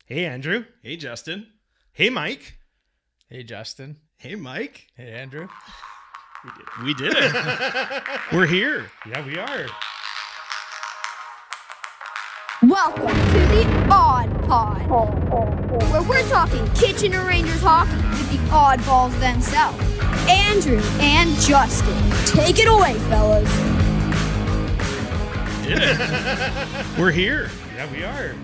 Hey, Andrew. Hey, Justin. Hey, Mike. Hey, Justin. Hey, Mike. Hey, Andrew. We did it. We're here. Yeah, we are. Welcome to the AudPod, where we're talking Kitchener-Rangers hockey with the OudBalls themselves, Andrew and Justin. Take it away, fellas. Did it. We're here. Yeah, we are.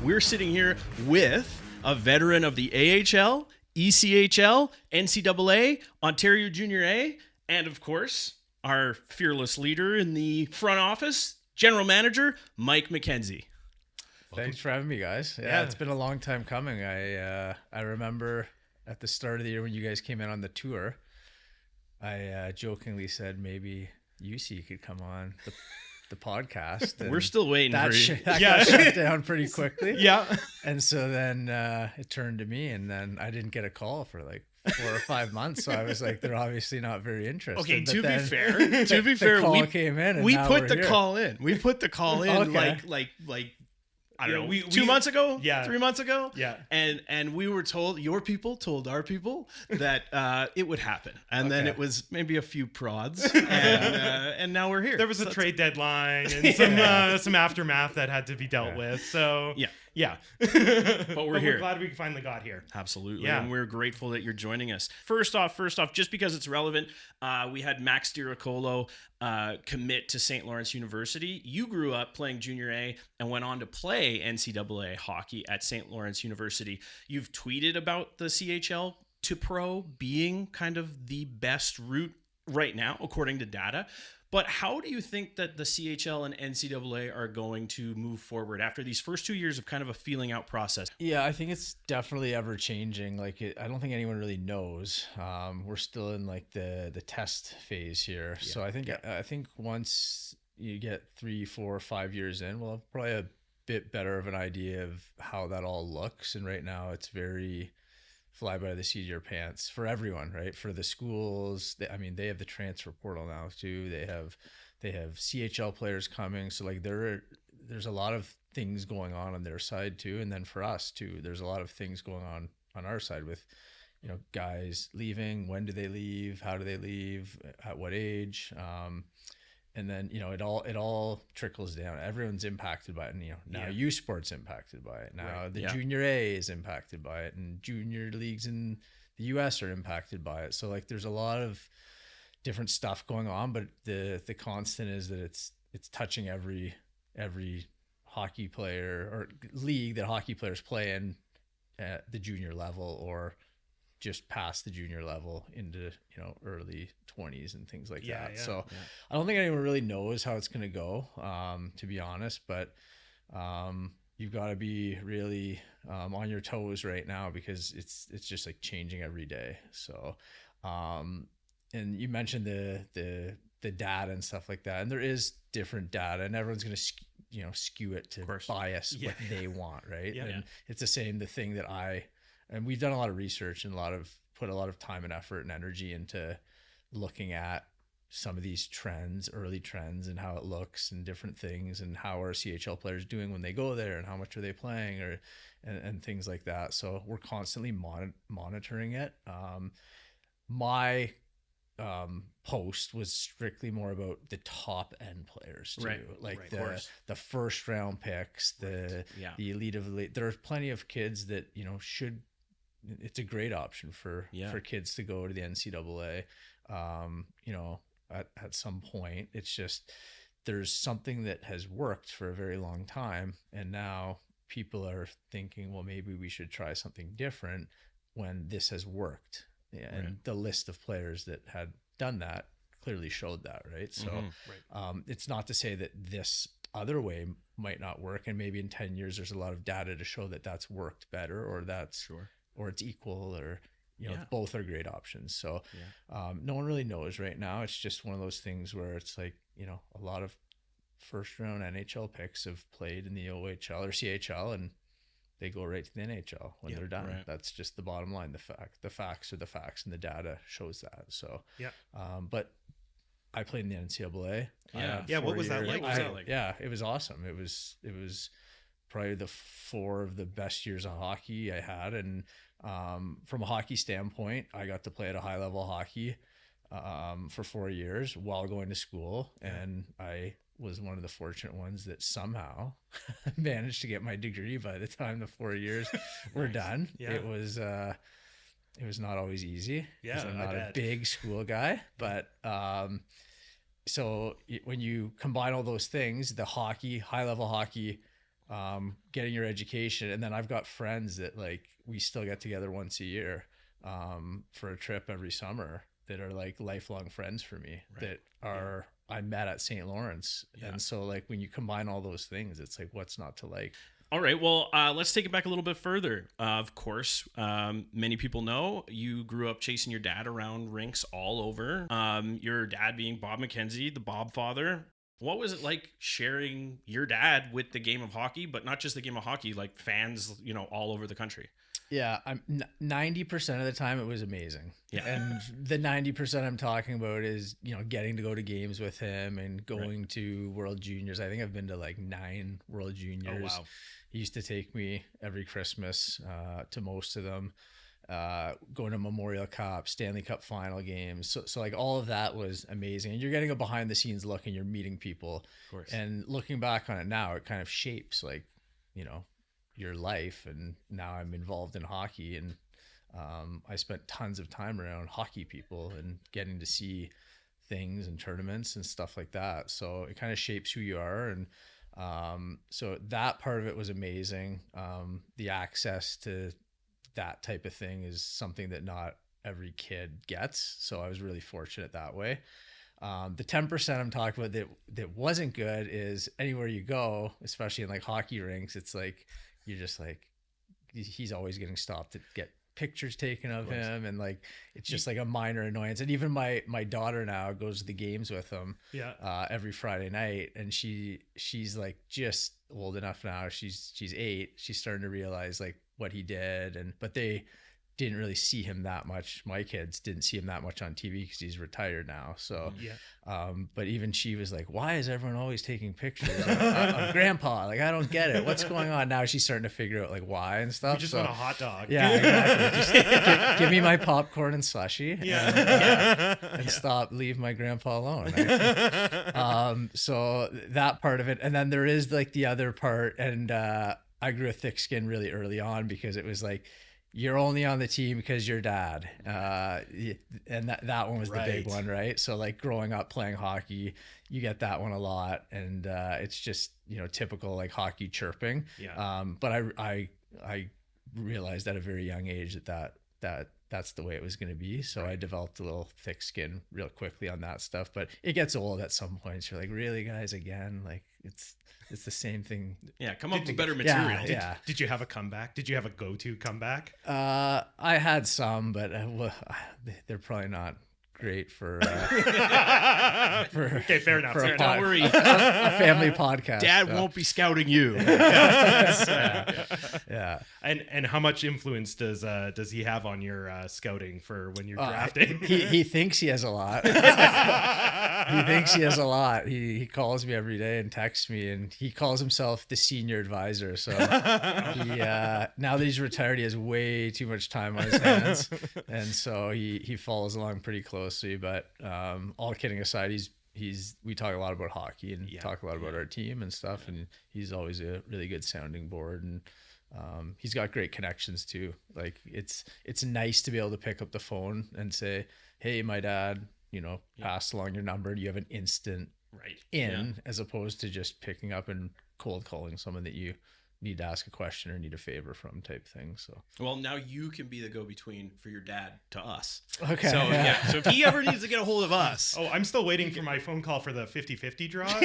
We're sitting here with a veteran of the AHL, ECHL, NCAA, Ontario Junior A, and of course, our fearless leader in the front office, General Manager Mike McKenzie. Thanks for having me, guys. Yeah, it's been a long time coming. I remember at the start of the year when you guys came in on the tour, I jokingly said maybe UC could come on the podcast. We're still waiting for you. That got shut down pretty quickly. Yeah. And so then it turned to me, and then I didn't get a call for like 4 or 5 months. So I was like, they're obviously not very interested. Okay, But to then be fair, the call came in, and we now put we're the here. call in. We put the call in Okay. like I don't Yeah, know, we 2 months ago, yeah. 3 months ago, Yeah. and we were told, your people told our people that it would happen, and then Okay. it was maybe a few prods, and now we're here. There was a So trade deadline and some aftermath that had to be dealt with. So Yeah. But we're here. We're glad we finally got here. Absolutely. Yeah. And we're grateful that you're joining us. First off, just because it's relevant, we had Max Diracolo commit to St. Lawrence University. You grew up playing Junior A and went on to play NCAA hockey at St. Lawrence University. You've tweeted about the CHL to pro being kind of the best route right now, according to data. But how do you think that the CHL and NCAA are going to move forward after these first 2 years of kind of a feeling out process? Yeah, I think it's definitely ever changing. I don't think anyone really knows. We're still in like the test phase here. So I think once you get 3, 4, 5 years in, we'll have probably a bit better of an idea of how that all looks. And right now it's very fly by the seat of your pants for everyone, right? For the schools, they have the transfer portal now too. They have CHL players coming. So like there's a lot of things going on their side too. And then for us too, there's a lot of things going on our side with, guys leaving. When do they leave? How do they leave? At what age? And then, it all trickles down. Everyone's impacted by it. And, now U Sport's impacted by it. Now the Junior A is impacted by it. And junior leagues in the US are impacted by it. So like there's a lot of different stuff going on, but the constant is that it's touching every hockey player or league that hockey players play in at the junior level or just past the junior level into early 20s and things like that. So I don't think anyone really knows how it's going to go, to be honest, but you've got to be really on your toes right now because it's just like changing every day. So and you mentioned the data and stuff like that, and there is different data, and everyone's going to skew it to bias what they want, right? And it's the thing that and we've done a lot of research and put a lot of time and effort and energy into looking at some of these trends, early trends, and how it looks and different things, and how are CHL players doing when they go there, and how much are they playing, and things like that. So we're constantly monitoring it. My post was strictly more about the top end players too, the first round picks, the elite of elite. There are plenty of kids that should. It's a great option for kids to go to the NCAA. At some point, it's just there's something that has worked for a very long time, and now people are thinking, well, maybe we should try something different when this has worked. And the list of players that had done that clearly showed that, right? So it's not to say that this other way might not work, and maybe in 10 years there's a lot of data to show that that's worked better, or that's or it's equal, or both are great options. So no one really knows right now. It's just one of those things where it's like a lot of first round NHL picks have played in the OHL or CHL, and they go right to the NHL when they're done. Right. That's just the bottom line. The facts are the facts, and the data shows that. So but I played in the NCAA. What was that like? Yeah, it was awesome. It was probably the 4 of the best years of hockey I had. And from a hockey standpoint, I got to play at a high level hockey for 4 years while going to school. And I was one of the fortunate ones that somehow managed to get my degree by the time the 4 years were done. Yeah. It was not always easy. Yeah, I'm not a big school guy, but so when you combine all those things, the hockey, high level hockey, getting your education, and then I've got friends that like we still get together once a year for a trip every summer that are like lifelong friends for me that are I met at St. Lawrence. And so like when you combine all those things, it's like what's not to like. All right, well, let's take it back a little bit further. Of course, many people know you grew up chasing your dad around rinks all over. Your dad being Bob McKenzie, the Bob father. What was it like sharing your dad with the game of hockey, but not just the game of hockey, like fans, all over the country? Yeah, 90% of the time it was amazing. Yeah. And the 90% I'm talking about is, getting to go to games with him and going to World Juniors. I think I've been to like 9 World Juniors. Oh, wow. He used to take me every Christmas to most of them, going to Memorial Cup, Stanley Cup final games. So like all of that was amazing. And you're getting a behind the scenes look and you're meeting people. Of course. And looking back on it now, it kind of shapes like, your life. And now I'm involved in hockey, and I spent tons of time around hockey people and getting to see things and tournaments and stuff like that. So it kind of shapes who you are. And so that part of it was amazing. The access to that type of thing is something that not every kid gets. So I was really fortunate that way. The 10% I'm talking about that wasn't good is anywhere you go, especially in like hockey rinks, it's like, you're just like, he's always getting stopped to get pictures taken of him. And like, it's just like a minor annoyance. And even my daughter now goes to the games with him every Friday night. And she's like just old enough now. She's 8. She's starting to realize like what he did. But they didn't really see him that much. My kids didn't see him that much on TV because he's retired now. So, but even she was like, why is everyone always taking pictures of Grandpa? Like, I don't get it. What's going on? Now she's starting to figure out like why and stuff. You just want a hot dog. Yeah, exactly. Just give me my popcorn and slushy and stop, leave my grandpa alone. So that part of it. And then there is like the other part. And I grew a thick skin really early on because it was like, you're only on the team because you're dad. And that one was the big one, right? So like growing up playing hockey, you get that one a lot. And it's just, typical like hockey chirping. Yeah. But I realized at a very young age that's the way it was going to be. So I developed a little thick skin real quickly on that stuff. But it gets old at some points. You're like, really, guys, again? Like it's the same thing. Yeah, come up with better material. Did you have a comeback? Did you have a go-to comeback? I had some, but they're probably not great for okay, fair enough. Don't worry. A family podcast. Dad won't be scouting you. Yeah. And how much influence does he have on your scouting for when you're drafting? He thinks he has a lot. He thinks he has a lot. He calls me every day and texts me, and he calls himself the senior advisor. So now that he's retired, he has way too much time on his hands, and so he follows along pretty closely. But all kidding aside, we talk a lot about hockey and talk a lot about our team and stuff, and he's always a really good sounding board, and he's got great connections too. Like it's nice to be able to pick up the phone and say, hey, my dad, passed along your number. You have an instant as opposed to just picking up and cold calling someone that you need to ask a question or need a favor from type thing. So well, now you can be the go-between for your dad to us. Okay. So so if he ever needs to get a hold of us. Oh, I'm still waiting for my phone call for the 50-50 draw.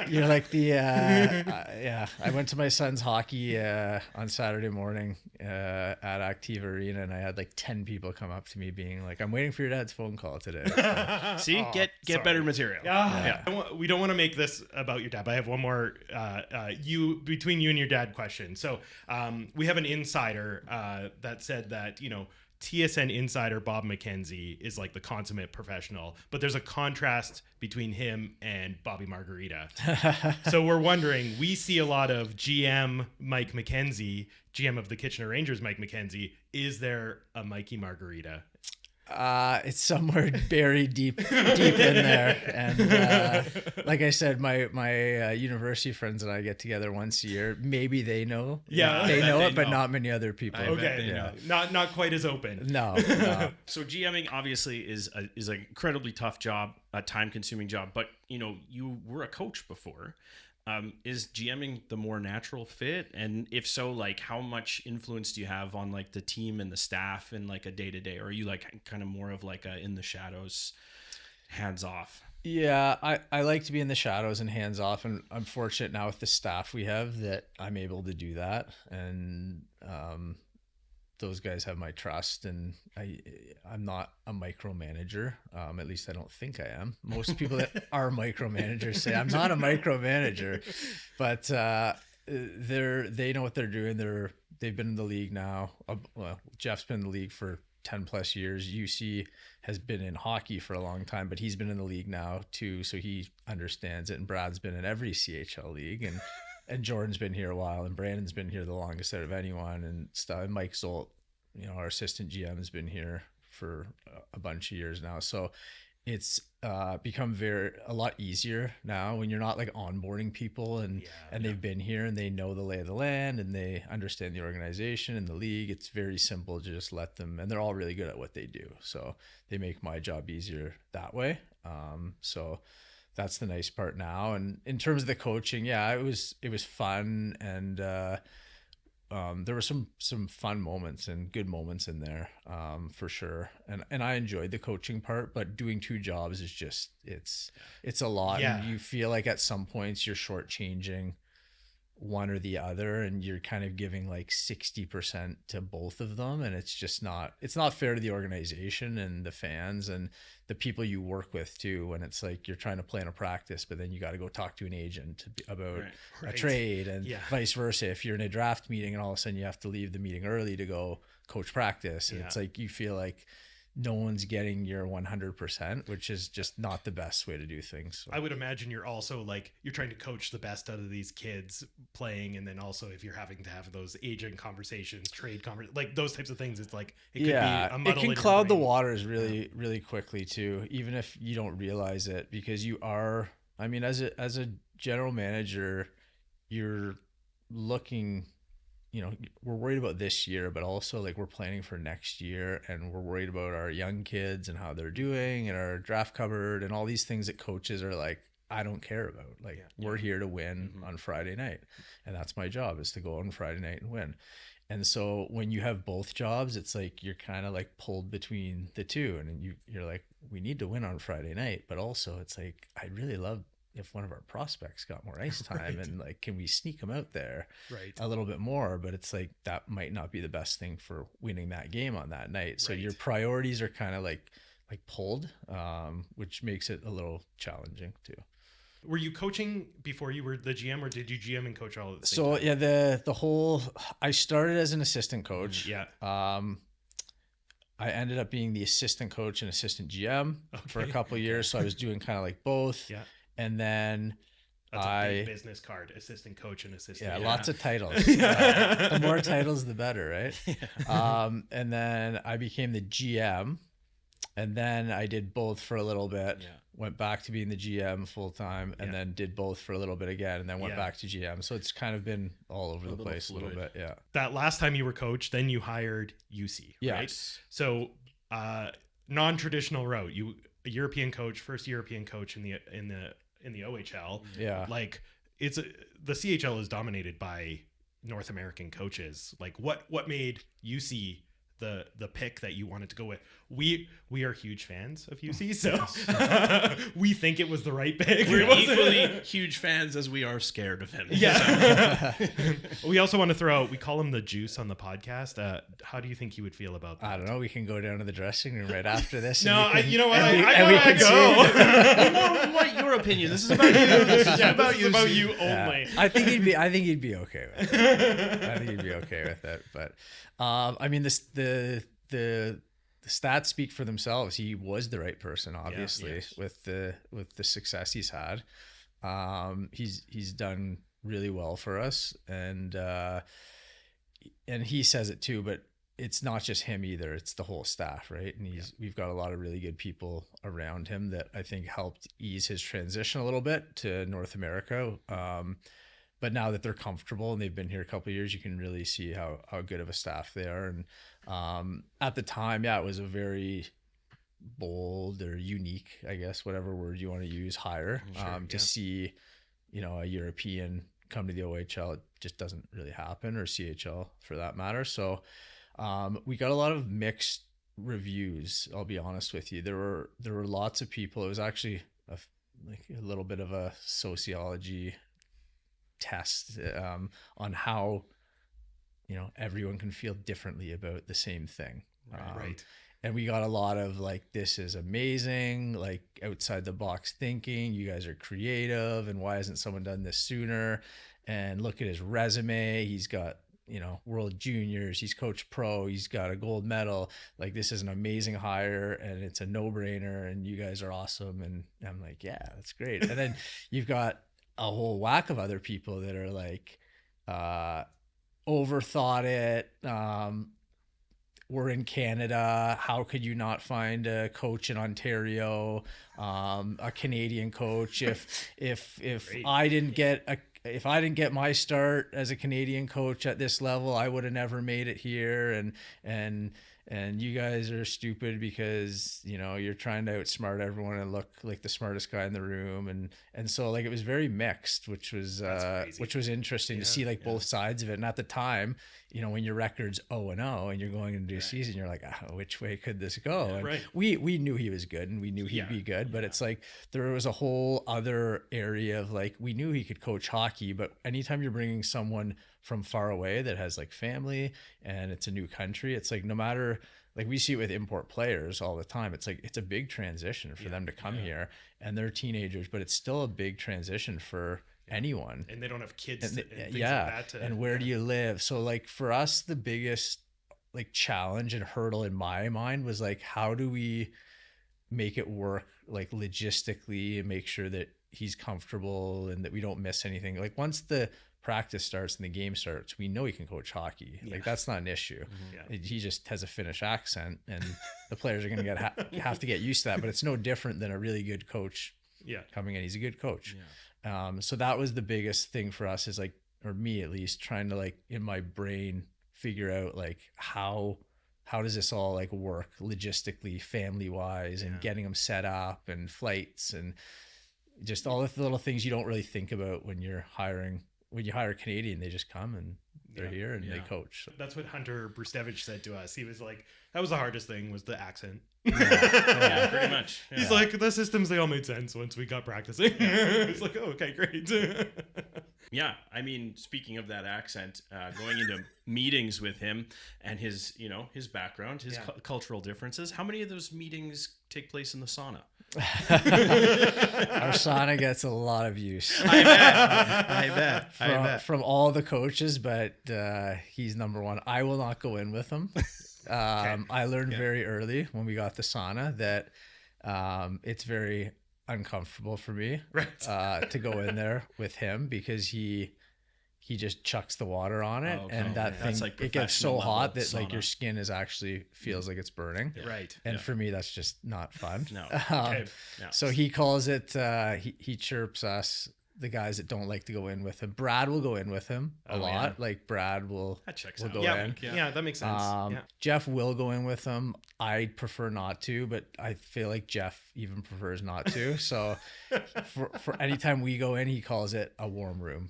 You're like the I went to my son's hockey on Saturday morning at Activa Arena, and I had like 10 people come up to me being like, I'm waiting for your dad's phone call today. So, see, get better material. We don't want to make this about your dad, but I have one more between you and your dad question. So we have an insider that said that TSN insider Bob McKenzie is like the consummate professional, but there's a contrast between him and Bobby Margarita. So we're wondering, we see a lot of GM Mike McKenzie, GM of the Kitchener Rangers Mike McKenzie. Is there a Mikey Margarita? It's somewhere buried deep in there. And like I said, my university friends and I get together once a year. Maybe they know. Yeah, they know it, but not many other people. Okay, not quite as open. No. So GMing obviously is an incredibly tough job, a time-consuming job. But you were a coach before. Is GMing the more natural fit? And if so, like, how much influence do you have on like the team and the staff and like a day-to-day? Or are you like kind of more of like a in the shadows, hands off? Yeah, I like to be in the shadows and hands off, and I'm fortunate now with the staff we have that I'm able to do that. And those guys have my trust, and I'm not a micromanager. At least I don't think I am. Most people that are micromanagers say I'm not a micromanager, but they know what they're doing. They've been in the league now. Well, Jeff's been in the league for 10 plus years. UC has been in hockey for a long time, but he's been in the league now too, so he understands it. And Brad's been in every CHL league, and Jordan's been here a while, and Brandon's been here the longest out of anyone, and stuff. And Mike Zolt, our assistant GM, has been here for a bunch of years now. So it's become a lot easier now when you're not like onboarding people and they've been here and they know the lay of the land and they understand the organization and the league. It's very simple to just let them, and they're all really good at what they do. So they make my job easier that way. So that's the nice part now. And in terms of the coaching, it was fun, and there were some fun moments and good moments in there, for sure. And I enjoyed the coaching part, but doing two jobs is just, it's a lot. Yeah. And you feel like at some points you're shortchanging one or the other, and you're kind of giving like 60% to both of them. And it's not fair to the organization and the fans and the people you work with too, when it's like you're trying to plan a practice, but then you got to go talk to an agent about a trade, and vice versa. If you're in a draft meeting and all of a sudden you have to leave the meeting early to go coach practice, and it's like you feel like no one's getting your 100%, which is just not the best way to do things. So. I would imagine you're also like, you're trying to coach the best out of these kids playing. And then also if you're having to have those agent conversations, trade conversations, like those types of things, it's like, it could be a muddle. It can cloud the waters really, really quickly too, even if you don't realize it, because you are, I mean, as a general manager, you're looking, we're worried about this year, but also like we're planning for next year, and we're worried about our young kids and how they're doing, and our draft cupboard, and all these things that coaches are like, I don't care about. Like, we're here to win on Friday night, and that's my job, is to go on Friday night and win. And so when you have both jobs, it's like you're kind of like pulled between the two, and you're like, we need to win on Friday night, but also it's like, I'd really love if one of our prospects got more ice time, and like, can we sneak them out there a little bit more? But it's like, that might not be the best thing for winning that game on that night. So your priorities are kind of like pulled, which makes it a little challenging too. Were you coaching before you were the GM, or did you GM and coach all at the same time? So the whole, I started as an assistant coach. I ended up being the assistant coach and assistant GM for a couple of years. So I was doing kind of like both. And then that's a big business card, assistant coach and assistant. Yeah, lots of titles. The more titles, the better, right? And then I became the GM, and then I did both for a little bit. Went back to being the GM full time, and then did both for a little bit again, and then went back to GM. So it's kind of been all over the place a little bit. Yeah. That last time you were coach, then you hired UC, right? So non-traditional route. You a European coach, first European coach in the OHL. Like the CHL is dominated by North American coaches. Like what made UC the pick that you wanted to go with? We are huge fans of UC, so we think it was the right pick. We're equally huge fans as we are scared of him. We also want to throw out, we call him the Juice on the podcast. How do you think he would feel about that? I don't know. We can go down to the dressing room right after this. You know what? I want to go. We want your opinion. This is about you. This is about you only. I think he'd be okay with it. But I mean, the the stats speak for themselves. He was the right person, obviously, with the success he's had. He's done really well for us, and he says it too, but it's not just him either. It's the whole staff, right? And we've got a lot of really good people around him that I think helped ease his transition a little bit to North America. But now that they're comfortable and they've been here a couple of years, you can really see how good of a staff they are. And at the time, it was a very bold or unique, I guess, whatever word you want to use, hire. To see, a European come to the OHL, it just doesn't really happen, or CHL for that matter. So we got a lot of mixed reviews, I'll be honest with you. There were lots of people. It was actually a little bit of a sociology test on how everyone can feel differently about the same thing. Right. And we got a lot of this is amazing, outside the box thinking. You guys are creative, and why hasn't someone done this sooner? And look at his resume. He's got World Juniors, he's coached pro, he's got a gold medal. This is an amazing hire, and it's a no-brainer, and you guys are awesome. And I'm like, yeah, that's great. And then you've got a whole whack of other people that are overthought it. We're in Canada. How could you not find a coach in Ontario, a Canadian coach? If I didn't get my start as a Canadian coach at this level, I would have never made it here. And you guys are stupid because you're trying to outsmart everyone and look like the smartest guy in the room. And so it was very mixed, which was interesting to see both sides of it. And at the time, when your record's 0-0 and you're going into a season, you're like, which way could this go? And we knew he was good, and we knew he'd be good, but it's there was a whole other area of we knew he could coach hockey, but anytime you're bringing someone from far away that has family and it's a new country, it's no matter, we see it with import players all the time. It's it's a big transition for them to come here, and they're teenagers, but it's still a big transition for anyone. And they don't have kids. And things like that and where do you live? So for us, the biggest challenge and hurdle in my mind was how do we make it work logistically and make sure that he's comfortable and that we don't miss anything. Once the practice starts and the game starts, we know he can coach hockey. That's not an issue. He just has a Finnish accent, and the players are going to have to get used to that. But it's no different than a really good coach coming in. He's a good coach. So that was the biggest thing for us, is or me at least, trying to in my brain figure out how does this all work logistically, family wise, and getting them set up and flights and just all the little things you don't really think about when you're hiring. When you hire a Canadian, they just come and they're here and they coach. So. That's what Hunter Brustevich said to us. He was like, that was the hardest thing, was the accent. Yeah, pretty much. Yeah. He's like, the systems, they all made sense once we got practicing. It's like, oh, okay, great. Yeah, I mean, speaking of that accent, going into meetings with him and his background, his cultural differences, how many of those meetings take place in the sauna? Our sauna gets a lot of use. I bet. From all the coaches, but he's number one. I will not go in with him. I learned very early when we got the sauna that it's very uncomfortable for me to go in there with him, because he just chucks the water on it, and that thing, it gets so hot that sauna. Your skin is actually feels like it's burning. And for me, that's just not fun. So he calls it, he chirps us, the guys that don't like to go in with him. Brad will go in with him a lot. Brad will go in. Yeah, that makes sense. Jeff will go in with him. I prefer not to, but I feel like Jeff even prefers not to. So for anytime we go in, he calls it a warm room.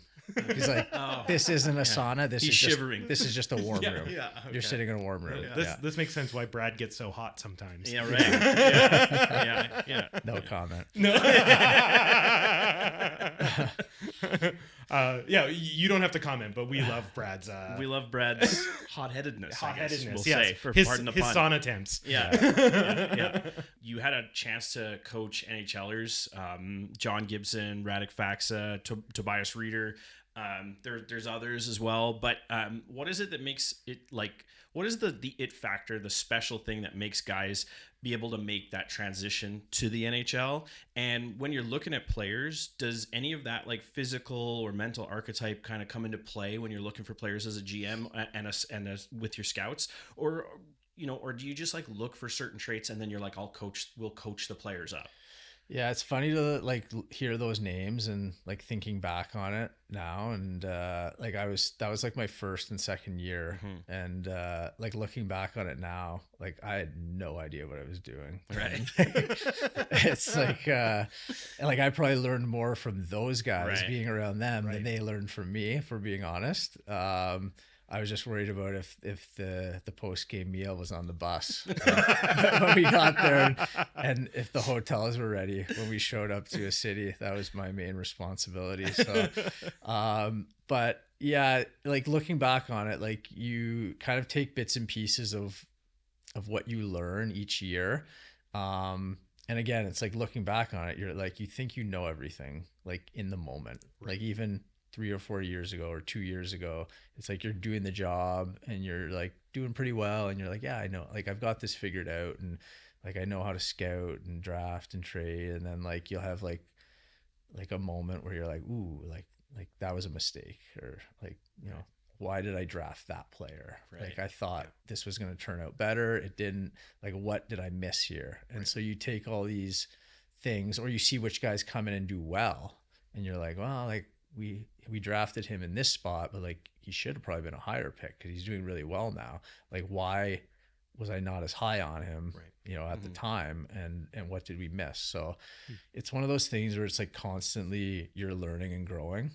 He's like, this isn't a sauna. This is just a warm room. Yeah, okay. You're sitting in a warm room. This makes sense why Brad gets so hot sometimes. Yeah, right. Yeah. No comment. No. You don't have to comment, but we love Brad's. We love Brad's hot-headedness. We'll say, for pardon the pun. His sauna temps. Yeah. You had a chance to coach NHLers, John Gibson, Radek Faksa, Tobias Reeder. There's others as well, but what is it that makes it like? What is the it factor, the special thing that makes guys be able to make that transition to the NHL? And when you're looking at players, does any of that like physical or mental archetype kind of come into play when you're looking for players as a GM and with your scouts, or or do you just like look for certain traits and then you're like, we'll coach the players up? Yeah, it's funny to like hear those names and like thinking back on it now, and like that was like my first and second year, and like looking back on it now, like I had no idea what I was doing. Right. It's like I probably learned more from those guys being around them than they learned from me, for being honest. I was just worried about if the post game meal was on the bus when we got there, and if the hotels were ready when we showed up to a city. That was my main responsibility. So, but yeah, like looking back on it, like you kind of take bits and pieces of what you learn each year. And again, it's like looking back on it, you're like, you think you know everything, like in the moment, like even 3 or 4 years ago or 2 years ago, it's like you're doing the job and you're like doing pretty well, and you're like, yeah, I know, like I've got this figured out, and like I know how to scout and draft and trade. And then like you'll have like a moment where you're like, ooh, like that was a mistake, or like, why did I draft that player? Like I thought this was going to turn out better, it didn't. Like, what did I miss here? And so you take all these things, or you see which guys come in and do well, and you're like, well, like we drafted him in this spot, but like he should have probably been a higher pick because he's doing really well now. Like, why was I not as high on him, at the time, and what did we miss? So it's one of those things where it's like constantly you're learning and growing.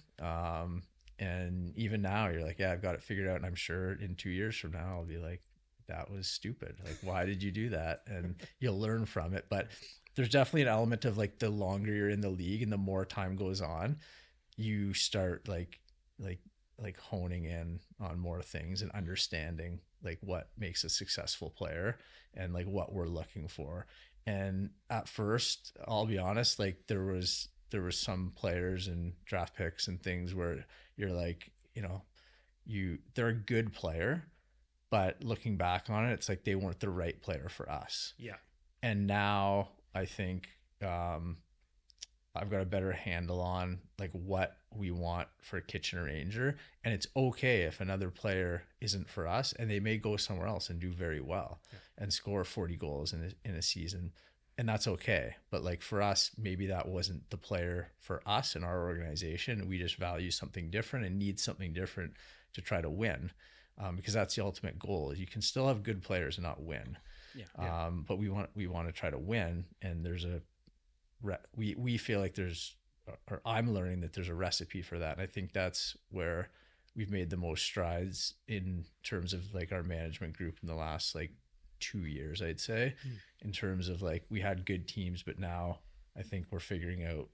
And even now you're like, yeah, I've got it figured out. And I'm sure in 2 years from now, I'll be like, that was stupid. Like, why did you do that? And you'll learn from it. But there's definitely an element of like, the longer you're in the league and the more time goes on, you start like honing in on more things and understanding like what makes a successful player and like what we're looking for. And at first, I'll be honest, like there was some players and draft picks and things where you're like, they're a good player, but looking back on it, it's like they weren't the right player for us. Yeah. And now I think I've got a better handle on like what we want for a Kitchener Ranger, and it's okay if another player isn't for us, and they may go somewhere else and do very well and score 40 goals in a season, and that's okay. But like for us, maybe that wasn't the player for us in our organization. We just value something different and need something different to try to win, because that's the ultimate goal. Is you can still have good players and not win. But we want to try to win, and we feel like or I'm learning that there's a recipe for that. And I think that's where we've made the most strides in terms of like our management group in the last like 2 years, I'd say, in terms of like, we had good teams, but now I think we're figuring out,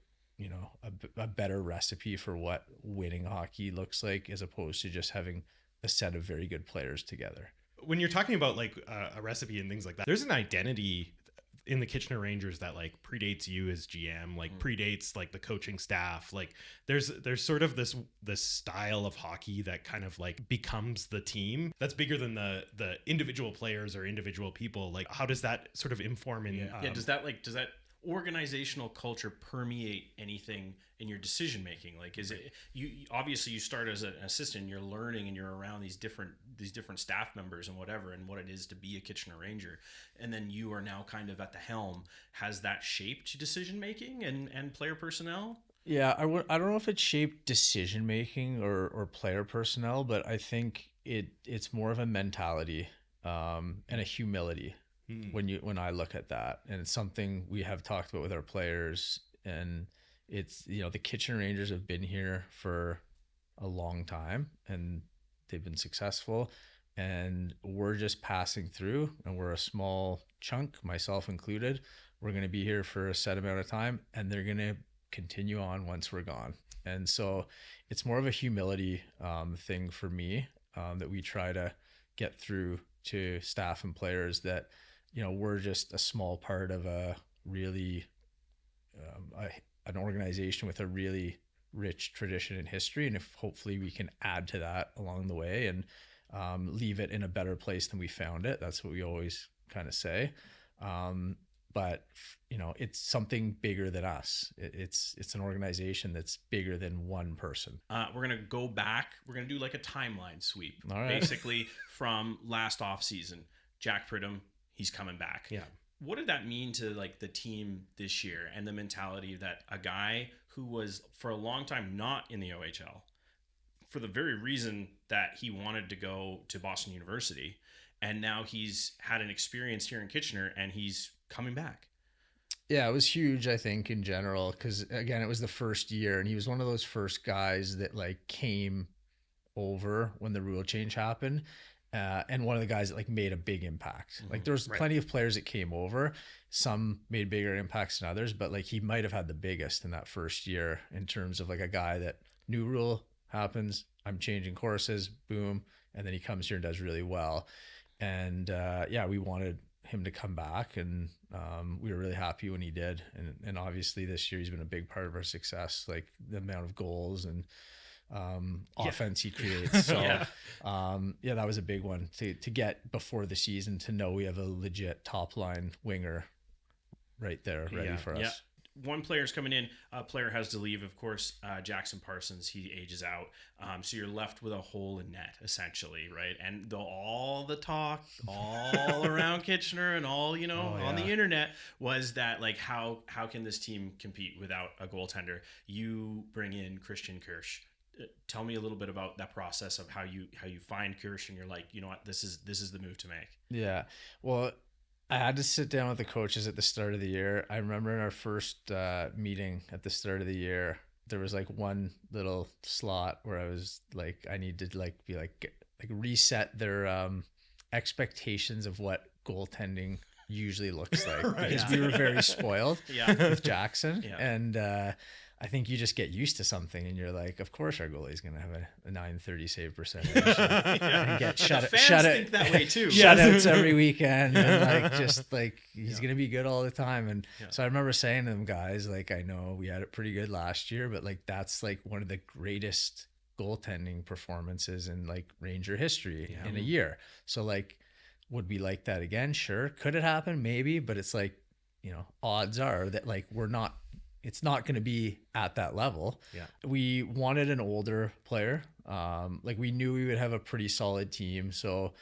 a better recipe for what winning hockey looks like, as opposed to just having a set of very good players together. When you're talking about like a recipe and things like that, there's an identity in the Kitchener Rangers that like predates you as GM, like predates like the coaching staff. Like there's sort of this style of hockey that kind of like becomes the team that's bigger than the individual players or individual people. Like how does that sort of inform in does that organizational culture permeate anything in your decision making? Like, is it you obviously you start as an assistant, you're learning and you're around these different staff members and whatever, and what it is to be a Kitchener Ranger, and then you are now kind of at the helm. Has that shaped decision making and player personnel? Yeah, I don't know if it shaped decision making or player personnel, but I think it's more of a mentality and a humility when I look at that. And it's something we have talked about with our players, and it's, the Kitchener Rangers have been here for a long time and they've been successful, and we're just passing through, and we're a small chunk, myself included. We're going to be here for a set amount of time, and they're going to continue on once we're gone. And so it's more of a humility thing for me, that we try to get through to staff and players, that we're just a small part of a really an organization with a really rich tradition and history. And if hopefully we can add to that along the way and leave it in a better place than we found it. That's what we always kind of say. But it's something bigger than us. It's an organization that's bigger than one person. We're going to go back. We're going to do like a timeline sweep. All right. Basically from last off season, Jack Pridham, he's coming back. Yeah. What did that mean to like the team this year and the mentality that a guy who was for a long time not in the OHL for the very reason that he wanted to go to Boston University, and now he's had an experience here in Kitchener and he's coming back? Yeah, it was huge, I think, in general, because again, it was the first year and he was one of those first guys that like came over when the rule change happened. And one of the guys that like made a big impact. Like there was plenty of players that came over. Some made bigger impacts than others, but like he might have had the biggest in that first year in terms of like a guy that new rule happens, I'm changing courses, boom. And then he comes here and does really well. And we wanted him to come back, and we were really happy when he did. And obviously this year he's been a big part of our success, like the amount of goals and offense he creates. So that was a big one to get before the season, to know we have a legit top line winger right there ready for us. Yeah. One player's coming in, a player has to leave, of course. Jackson Parsons, he ages out. So you're left with a hole in net, essentially, right? And all the talk all around Kitchener and all, on the internet was that, like, how can this team compete without a goaltender? You bring in Christian Kirsch. Tell me a little bit about that process of how you find Kirsch and you're like, you know what, this is the move to make. Yeah. Well, I had to sit down with the coaches at the start of the year. I remember in our first meeting at the start of the year, there was like one little slot where I was like, I need to like be like reset their expectations of what goaltending usually looks like, because we were very spoiled with Jackson. And I think you just get used to something and you're like, of course our goalie is going to have a 930 save percentage and get think that way too. Shutouts every weekend, and like just like he's going to be good all the time. And so I remember saying to them, guys, like, I know we had it pretty good last year, but like that's like one of the greatest goaltending performances in like Ranger history in a year. So like, would we like that again? Sure. Could it happen? Maybe. But it's like, odds are that like it's not going to be at that level. Yeah. We wanted an older player. Like we knew we would have a pretty solid team. So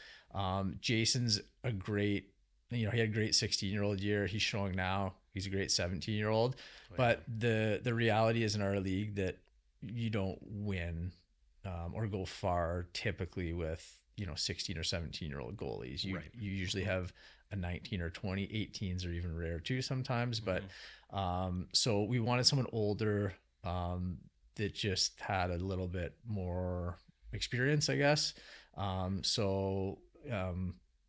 Jason's a great, he had a great 16-year-old year. He's showing now he's a great 17-year-old. But the reality is in our league that you don't win or go far typically with, 16 or 17-year-old goalies. You usually have a 19 or 20, 18s are even rare too sometimes. But so we wanted someone older that just had a little bit more experience, I guess.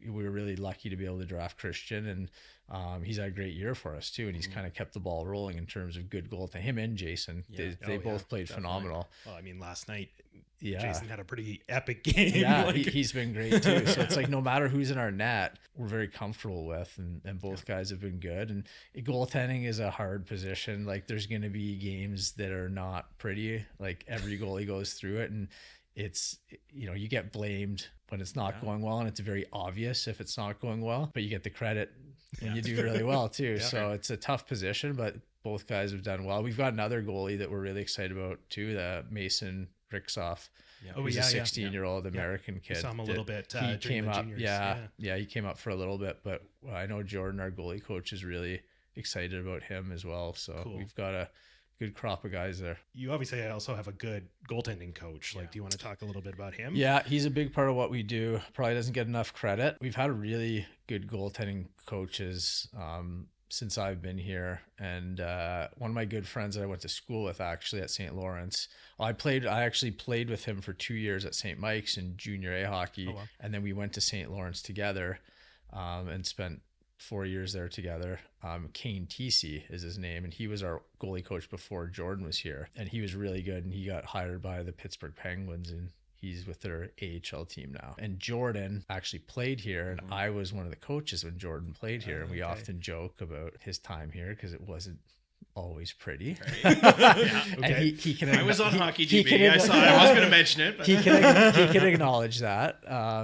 We were really lucky to be able to draft Christian, and he's had a great year for us too. And he's kind of kept the ball rolling in terms of good goal. Him and Jason, they both played phenomenal. Well, I mean, last night, Jason had a pretty epic game. Yeah, he's been great too. So it's like no matter who's in our net, we're very comfortable with, and both guys have been good. And goaltending is a hard position. Like there's going to be games that are not pretty. Like every goalie goes through it, and it's, you get blamed when it's not going well, and it's very obvious if it's not going well, but you get the credit when you do really well too. So it's a tough position, but both guys have done well. We've got another goalie that we're really excited about too, the Mason Rixoff. He's a 16-year-old American kid. I saw him a little bit. He came up. He came up for a little bit, but I know Jordan, our goalie coach, is really excited about him as well. So we've got a good crop of guys there. You obviously also have a good goaltending coach. Like, do you want to talk a little bit about him? Yeah, he's a big part of what we do. Probably doesn't get enough credit. We've had really good goaltending coaches since I've been here. And one of my good friends that I went to school with actually at St. Lawrence, I actually played with him for 2 years at St. Mike's in junior A hockey. Oh, wow. And then we went to St. Lawrence together and spent 4 years there together. Kane TC is his name, and he was our goalie coach before Jordan was here, and he was really good, and he got hired by the Pittsburgh Penguins, and he's with their AHL team now. And Jordan actually played here, and I was one of the coaches when Jordan played here, and we often joke about his time here because it wasn't always pretty. Right. Yeah. Okay. And he can. I was on Hockey GB. I saw it. I was going to mention it. But. He can acknowledge that.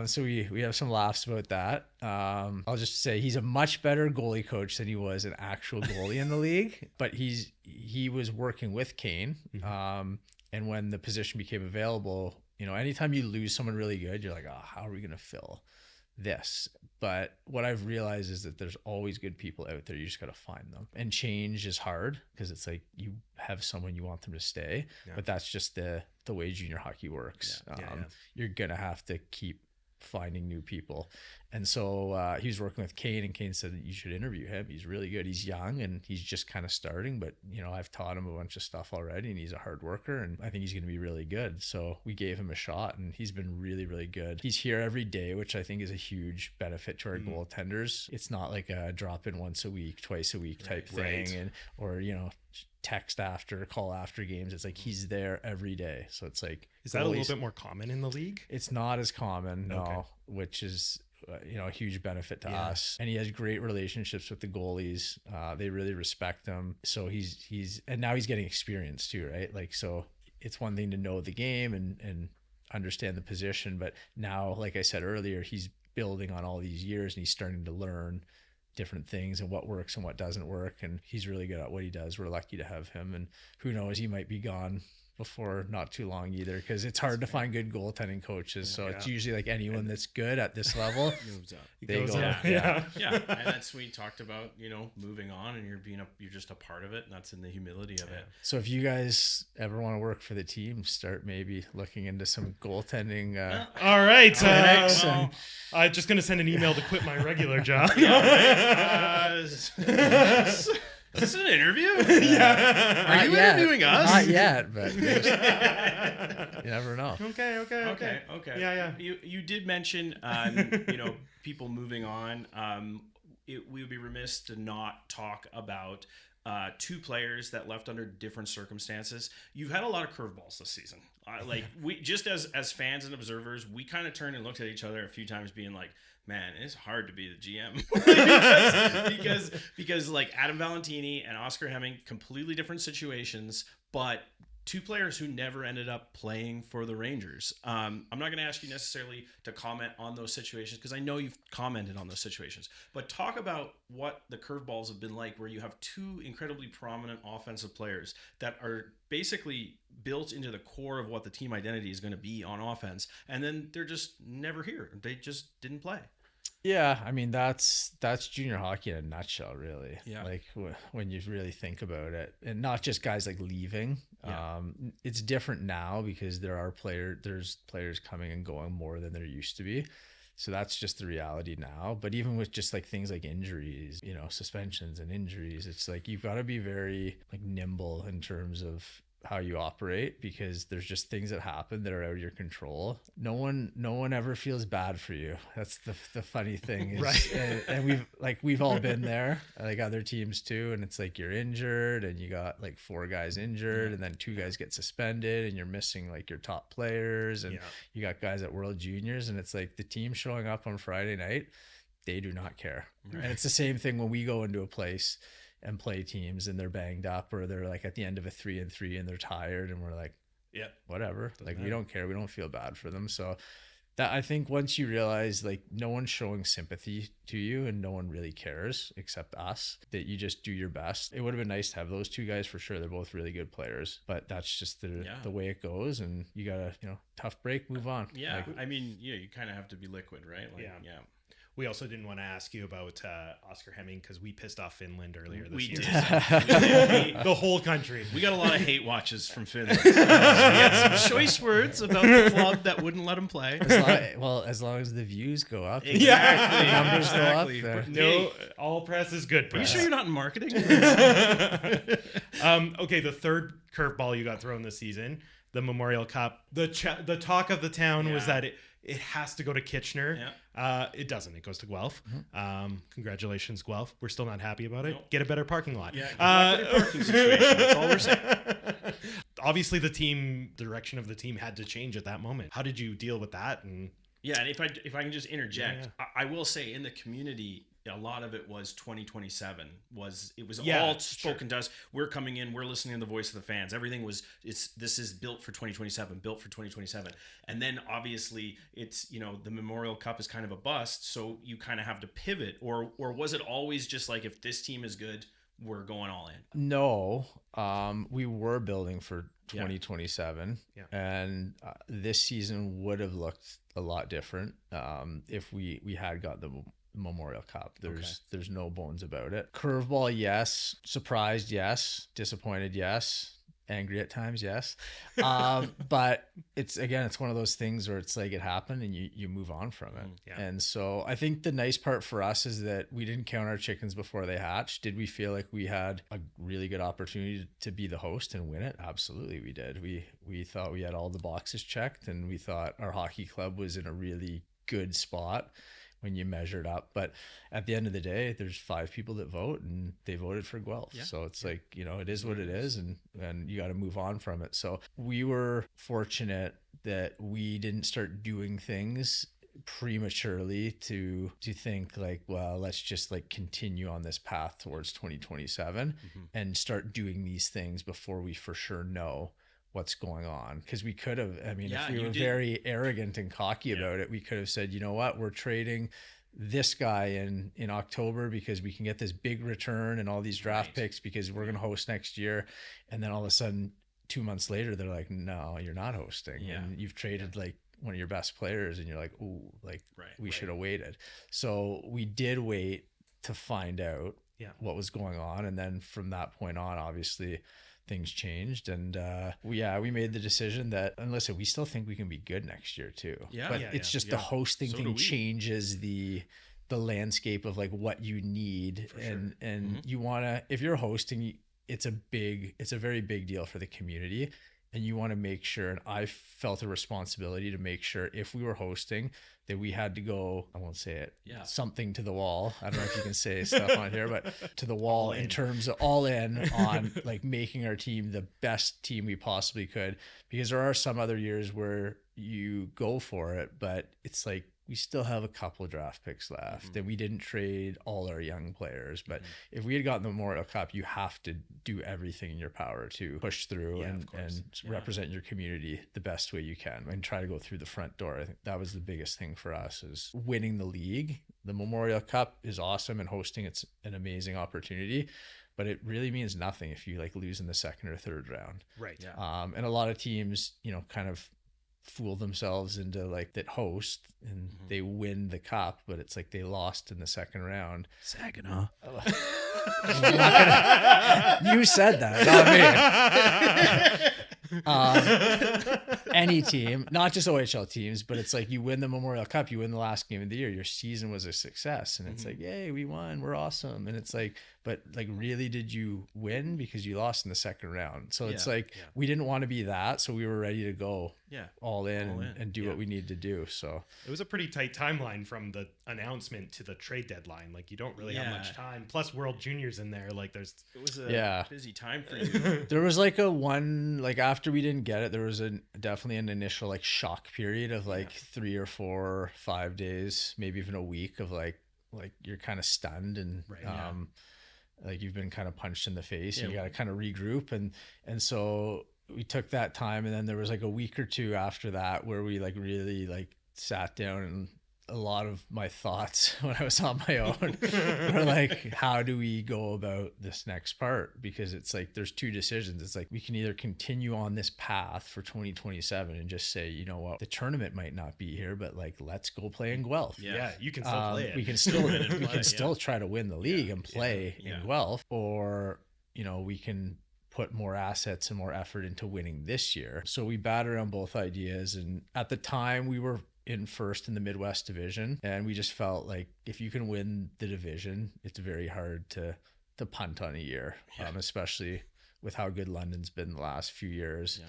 So we have some laughs about that. I'll just say he's a much better goalie coach than he was an actual goalie in the league. But he was working with Kane. And when the position became available, you know, anytime you lose someone really good, you're like, oh, how are we going to fill this? But what I've realized is that there's always good people out there. You just got to find them. And change is hard because it's like you have someone, you want them to stay, but that's just the way junior hockey works. You're going to have to keep finding new people. And so he was working with Kane, and Kane said that you should interview him. He's really good. He's young and he's just kind of starting, but you know, I've taught him a bunch of stuff already, and he's a hard worker, and I think he's going to be really good. So we gave him a shot, and he's been really, really good. He's here every day, which I think is a huge benefit to our goaltenders. It's not like a drop in once a week, twice a week type thing, and or you know, text after, call after games. It's like he's there every day. So it's like, is that a little bit more common in the league? It's not as common, no, which is you know, a huge benefit to us. And he has great relationships with the goalies. They really respect him. So he's and now he's getting experience too, right? Like, so it's one thing to know the game and understand the position, but now, like I said earlier, he's building on all these years and he's starting to learn different things and what works and what doesn't work, and he's really good at what he does. We're lucky to have him, and who knows, he might be gone before not too long either, because it's hard to find good goaltending coaches. So it's usually like anyone that's good at this level moves up. They go up. Yeah. And that's we talked about, you know, moving on, and you're just a part of it, and that's in the humility of it. So if you guys ever want to work for the team, start maybe looking into some goaltending. All right. I'm just gonna send an email to quit my regular job. Is this an interview? Are you interviewing us? Not yet, but you never know. Okay. Yeah. You did mention, you know, people moving on. We would be remiss to not talk about two players that left under different circumstances. You've had a lot of curveballs this season. Like we just as fans and observers, we kind of turned and looked at each other a few times, being like, man, it's hard to be the GM because like Adam Valentini and Oscar Hemming, completely different situations, but two players who never ended up playing for the Rangers. I'm not going to ask you necessarily to comment on those situations, because I know you've commented on those situations, but talk about what the curveballs have been like, where you have two incredibly prominent offensive players that are basically built into the core of what the team identity is going to be on offense, and then they're just never here. They just didn't play. Yeah, I mean, that's junior hockey in a nutshell, really. Yeah. Like when you really think about it, and not just guys like leaving. Yeah. It's different now because there's players coming and going more than there used to be. So that's just the reality now. But even with just like things like injuries, you know, suspensions and injuries, it's like you've got to be very like nimble in terms of how you operate, because there's just things that happen that are out of your control. No one ever feels bad for you. That's the funny thing is, right. and we've all been there, like other teams too. And it's like you're injured and you got like 4 guys injured, and then 2 guys get suspended, and you're missing like your top players, and you got guys at World Juniors, and it's like the team showing up on Friday night, they do not care. Right. And it's the same thing when we go into a place and play teams and they're banged up, or they're like at the end of a 3-3 and they're tired, and we're like, yeah, whatever. Like, we don't care. We don't feel bad for them. So that, I think once you realize like no one's showing sympathy to you and no one really cares except us, that you just do your best. It would have been nice to have those 2 guys for sure. They're both really good players, but that's just the way it goes. And you gotta, you know, tough break, move on. Yeah. Like, I mean, you kind of have to be liquid, right? Like, yeah. We also didn't want to ask you about Oscar Hemming because we pissed off Finland earlier this year. Did. The whole country. We got a lot of hate watches from Finland. We had some choice words about the club that wouldn't let him play. As long as the views go up. Exactly. The numbers go up. No, all press is good press. Are you sure you're not in marketing? Okay, the third curveball you got thrown this season, the Memorial Cup. The talk of the town was that it has to go to Kitchener. Yeah. It doesn't. It goes to Guelph. Congratulations, Guelph. We're still not happy about it. Nope. Get a better parking lot. Yeah, parking situation. That's all we're saying. Obviously, the direction of the team had to change at that moment. How did you deal with that? And if I can just interject, I will say in the community, a lot of it was 2027 it was Yeah, all spoken to us. We're coming in, we're listening to the voice of the fans. Everything was, this is built for 2027. And then obviously it's, you know, the Memorial Cup is kind of a bust. So you kind of have to pivot, or was it always just like, if this team is good, we're going all in? No, we were building for 2027, and this season would have looked a lot different if we had got the Memorial Cup. There's no bones about it. Curveball, yes. Surprised, yes. Disappointed, yes. Angry at times, yes. But it's one of those things where it's like it happened and you move on from it. Yeah. And so I think the nice part for us is that we didn't count our chickens before they hatched. Did we feel like we had a really good opportunity to be the host and win it? Absolutely we did. We thought we had all the boxes checked, and we thought our hockey club was in a really good spot when you measured up. But at the end of the day, there's 5 people that vote, and they voted for Guelph. So it's like, you know, it is what it is, and you got to move on from it. So we were fortunate that we didn't start doing things prematurely to think like, well, let's just like continue on this path towards 2027 and start doing these things before we for sure know what's going on. Because we could have, I mean, if we were very arrogant and cocky about it, we could have said, you know what, we're trading this guy in October because we can get this big return and all these draft picks because we're going to host next year. And then all of a sudden 2 months later, they're like, no, you're not hosting. And you've traded like one of your best players, and you're like, ooh, like we should have waited. So we did wait to find out what was going on. And then from that point on, obviously things changed, and we made the decision that, and listen, we still think we can be good next year too. But it's just the hosting thing changes the landscape of like what you need. And you want to, if you're hosting, it's a very big deal for the community, and you want to make sure, and I felt a responsibility to make sure if we were hosting that we had to go, I won't say it, something to the wall. I don't know if you can say stuff on here, but to the wall in terms of all in on like making our team the best team we possibly could. Because there are some other years where you go for it, but it's like, we still have a couple of draft picks left, and we didn't trade all our young players. But if we had gotten the Memorial Cup, you have to do everything in your power to push through and represent your community the best way you can and try to go through the front door. I think that was the biggest thing for us, is winning the league. The Memorial Cup is awesome, and hosting, it's an amazing opportunity, but it really means nothing if you like lose in the second or third round. Right. Yeah. And a lot of teams, you know, kind of fool themselves into like that host and they win the cup, but it's like they lost in the second round. Saginaw. You said that, not me. Any team, not just OHL teams, but it's like you win the Memorial Cup, you win the last game of the year, your season was a success, and it's like, yay, we won, we're awesome. And it's like, but like, really, did you win? Because you lost in the second round. So it's like, we didn't want to be that, so we were ready to go all in and do what we need to do. So it was a pretty tight timeline from the announcement to the trade deadline. Like, you don't really have much time. Plus World Juniors in there. Like, it was a busy time for you. There was like after we didn't get it, there was definitely an initial like shock period of like 3 or 4 or 5 days, maybe even a week of like you're kind of stunned and like you've been kind of punched in the face and you got to kind of regroup. And so we took that time, and then there was like a week or two after that where we like really like sat down, and a lot of my thoughts when I was on my own were like, how do we go about this next part? Because it's like, there's 2 decisions. It's like, we can either continue on this path for 2027 and just say, you know what, the tournament might not be here, but like, let's go play in Guelph. Yeah, you can still play it. We can still try to win the league and play in Guelph, or, you know, we can put more assets and more effort into winning this year. So we batted around both ideas. And at the time we were in first in the Midwest division, and we just felt like if you can win the division, it's very hard to punt on a year, especially with how good London's been the last few years.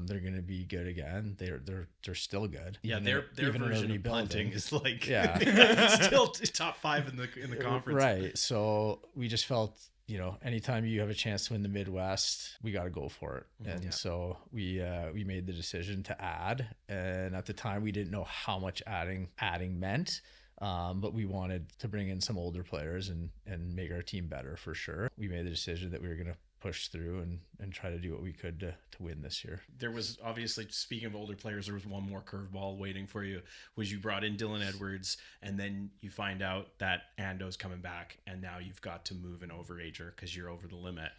They're going to be good again. They're still good. Yeah, their version of punting is like still top 5 in the conference. Right. So we just felt, you know, anytime you have a chance to win the Midwest, we got to go for it. And so we made the decision to add. And at the time, we didn't know how much adding meant. But we wanted to bring in some older players and make our team better for sure. We made the decision that we were going to push through and try to do what we could to win this year. There was obviously, speaking of older players, there was one more curveball waiting for you, was you brought in Dylan Edwards, and then you find out that Ando's coming back, and now you've got to move an overager because you're over the limit.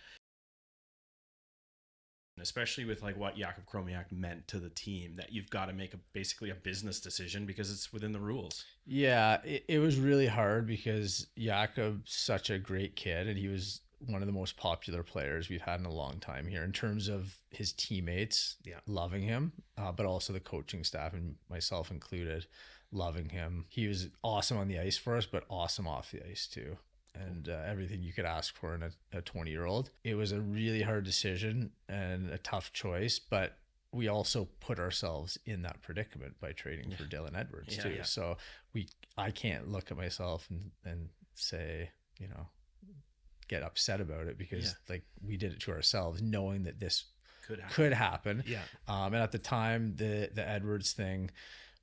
Especially with like what Jakub Chromiak meant to the team, that you've got to make basically a business decision because it's within the rules. Yeah, it was really hard because Jakub's such a great kid, and he was one of the most popular players we've had in a long time here in terms of his teammates loving him, but also the coaching staff, and myself included, loving him. He was awesome on the ice for us, but awesome off the ice too. And everything you could ask for in a 20-year-old. It was a really hard decision and a tough choice, but we also put ourselves in that predicament by trading for Dylan Edwards too. Yeah. So I can't look at myself and say, get upset about it because like we did it to ourselves, knowing that this could happen. Yeah. And at the time, the Edwards thing,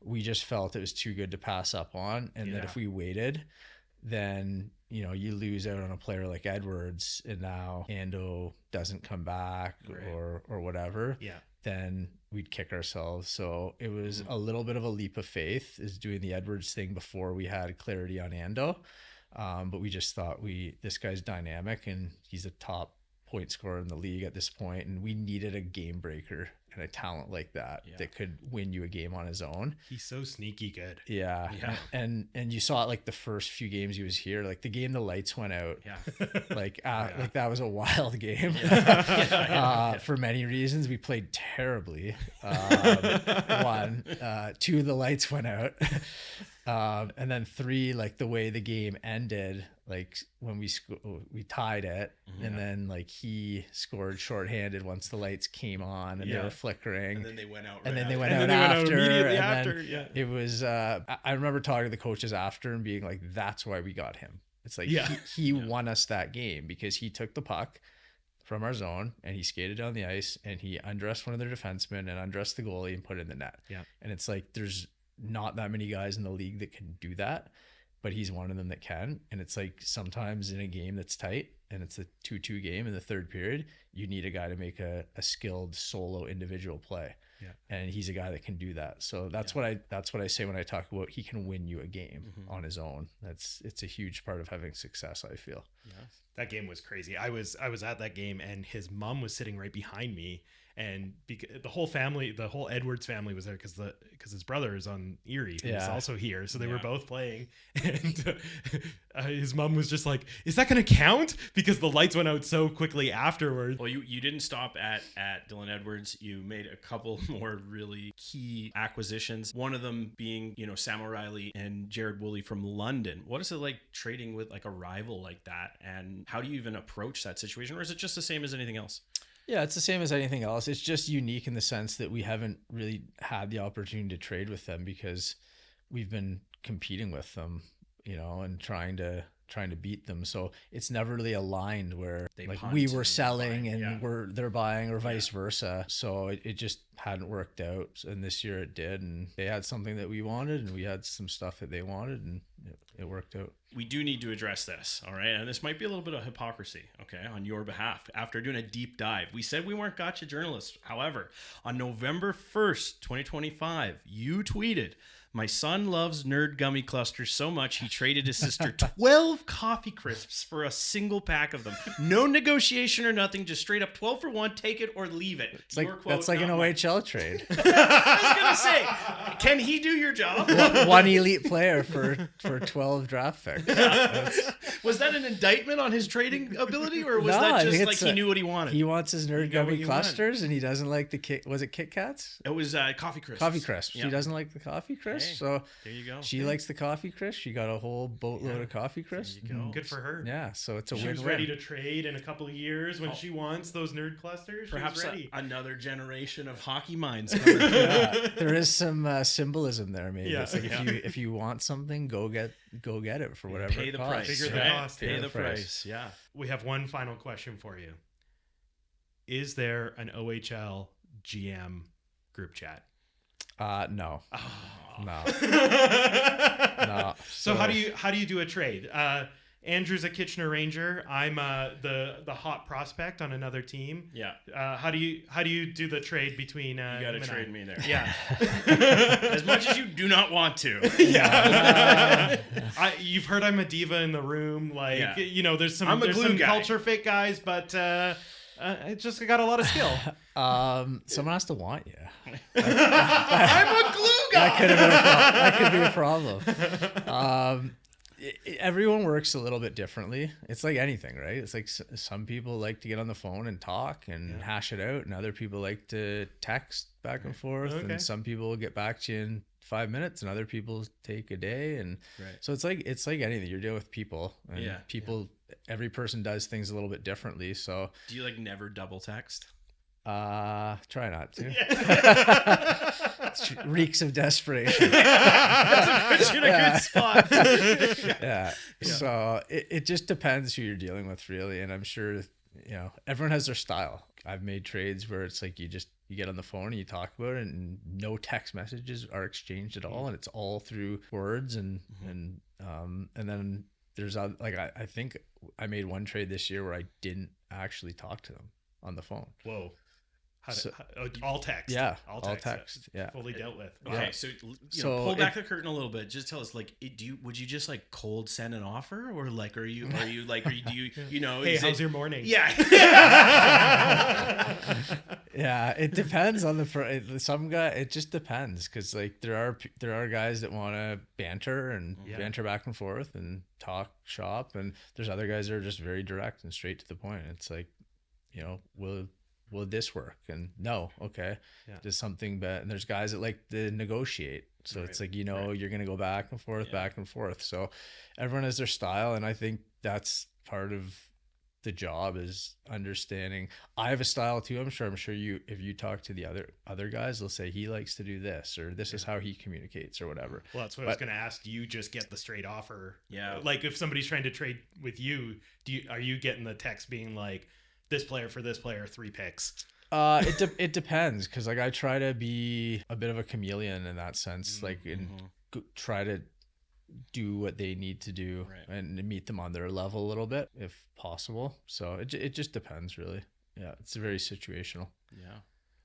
we just felt it was too good to pass up on, and that if we waited, then you lose out on a player like Edwards, and now Ando doesn't come back or whatever, then we'd kick ourselves. So it was a little bit of a leap of faith, is doing the Edwards thing before we had clarity on Ando. But we just thought this guy's dynamic, and he's a top point scorer in the league at this point, and we needed a game breaker and a talent like that that could win you a game on his own. He's so sneaky good. Yeah. And you saw it like the first few games he was here, like the game the lights went out. Like that was a wild game. For many reasons. We played terribly. One, two, the lights went out. And then three, like the way the game ended, like when we tied it, and then like he scored shorthanded once the lights came on and they were flickering, and then they went out, immediately after. It was I remember talking to the coaches after and being like, that's why we got him. It's like he won us that game because he took the puck from our zone and he skated down the ice and he undressed one of their defensemen and undressed the goalie and put it in the net. And it's like there's not that many guys in the league that can do that, but he's one of them that can. And it's like sometimes in a game that's tight and it's a 2-2 game in the third period, you need a guy to make a skilled solo individual play. And he's a guy that can do that. So that's what I say when I talk about he can win you a game on his own. It's a huge part of having success, I feel. That game was crazy. I was at that game, and his mom was sitting right behind me, and the whole Edwards family was there because his brother is on Erie, who was also here, so they were both playing, and his mom was just like, "Is that going to count?" Because the lights went out so quickly afterwards. Well, you didn't stop at Dylan Edwards. You made a couple more really key acquisitions. One of them being Sam O'Reilly and Jared Woolley from London. What is it like trading with like a rival like that, and how do you even approach that situation, or is it just the same as anything else? Yeah, it's the same as anything else. It's just unique in the sense that we haven't really had the opportunity to trade with them because we've been competing with them, and trying to beat them. So it's never really aligned where we were selling and they're buying, or vice versa. So it just hadn't worked out. And this year it did, and they had something that we wanted and we had some stuff that they wanted, and it worked out. We do need to address this, all right? And this might be a little bit of hypocrisy, okay, on your behalf. After doing a deep dive, we said we weren't gotcha journalists. However, on November 1st, 2025, you tweeted, "My son loves Nerd Gummy Clusters so much he traded his sister 12 coffee crisps for a single pack of them. No negotiation or nothing, just straight up 12 for 1, take it or leave it." It's like, that's like an OHL trade. I was going to say, can he do your job? One elite player for 12 draft picks. Was that an indictment on his trading ability, or was that just like he knew what he wanted? He wants his Nerd Gummy Clusters, and he doesn't like was it Kit Kats? It was coffee crisps. Coffee crisps. Yep. He doesn't like the coffee crisps. Hey, so there you go. She likes the coffee crisp. She got a whole boatload of coffee crisps. There you go. Good for her. Yeah, so it's a win-win. She's ready to trade in a couple of years when she wants those nerd clusters. Perhaps ready. Another generation of hockey minds coming. There is some symbolism there. Maybe it's like if you want something, go get it for whatever. Pay the price. Figure the cost. Pay the price. Yeah. We have one final question for you. Is there an OHL GM group chat? No. Oh. No. No. So how do you do a trade? Andrew's a Kitchener Ranger. I'm the hot prospect on another team. Yeah. How do you do the trade between? You got to trade me there. Yeah. As much as you do not want to. Yeah. You've heard I'm a diva in the room. Like there's some culture fit guys, but I just got a lot of skill. Someone has to want you. I'm a glue guy. That could be a problem. Everyone works a little bit differently. It's like anything, right? It's like some people like to get on the phone and talk and hash it out, and other people like to text back and forth. Okay. And some people will get back to you in 5 minutes, and other people take a day. And so it's like anything. You're dealing with people, and every person does things a little bit differently. So do you never double text? Try not to. It reeks of desperation. Puts you in a good spot. Yeah. So it just depends who you're dealing with, really. And I'm sure everyone has their style. I've made trades where it's like you get on the phone and you talk about it, and no text messages are exchanged at all, and it's all through words and then there's I think I made one trade this year where I didn't actually talk to them on the phone. Whoa. All text. Yeah. All text. Yeah. Fully dealt with. Okay. So, pull back the curtain a little bit. Just tell us, would you just cold send an offer, or do you hey, how's your morning? Yeah. Yeah. It depends on some guy. It just depends. Cause there are guys that want to banter back and forth and talk shop. And there's other guys that are just very direct and straight to the point. It's like, will this work? And no, okay. Yeah. There's something, but and there's guys that like to negotiate. So it's like, you're going to go back and forth. So everyone has their style. And I think that's part of the job, is understanding. I have a style too. I'm sure if you talk to the other guys, they'll say he likes to do this, or this is how he communicates, or whatever. Well, that's what I was going to ask. Do you just get the straight offer? Yeah. Like if somebody's trying to trade with you, are you getting the text being like, this player for this player, 3 picks? It depends, because I try to be a bit of a chameleon in that sense, try to do what they need to do and meet them on their level a little bit if possible. So it just depends, really. Yeah, it's very situational. Yeah.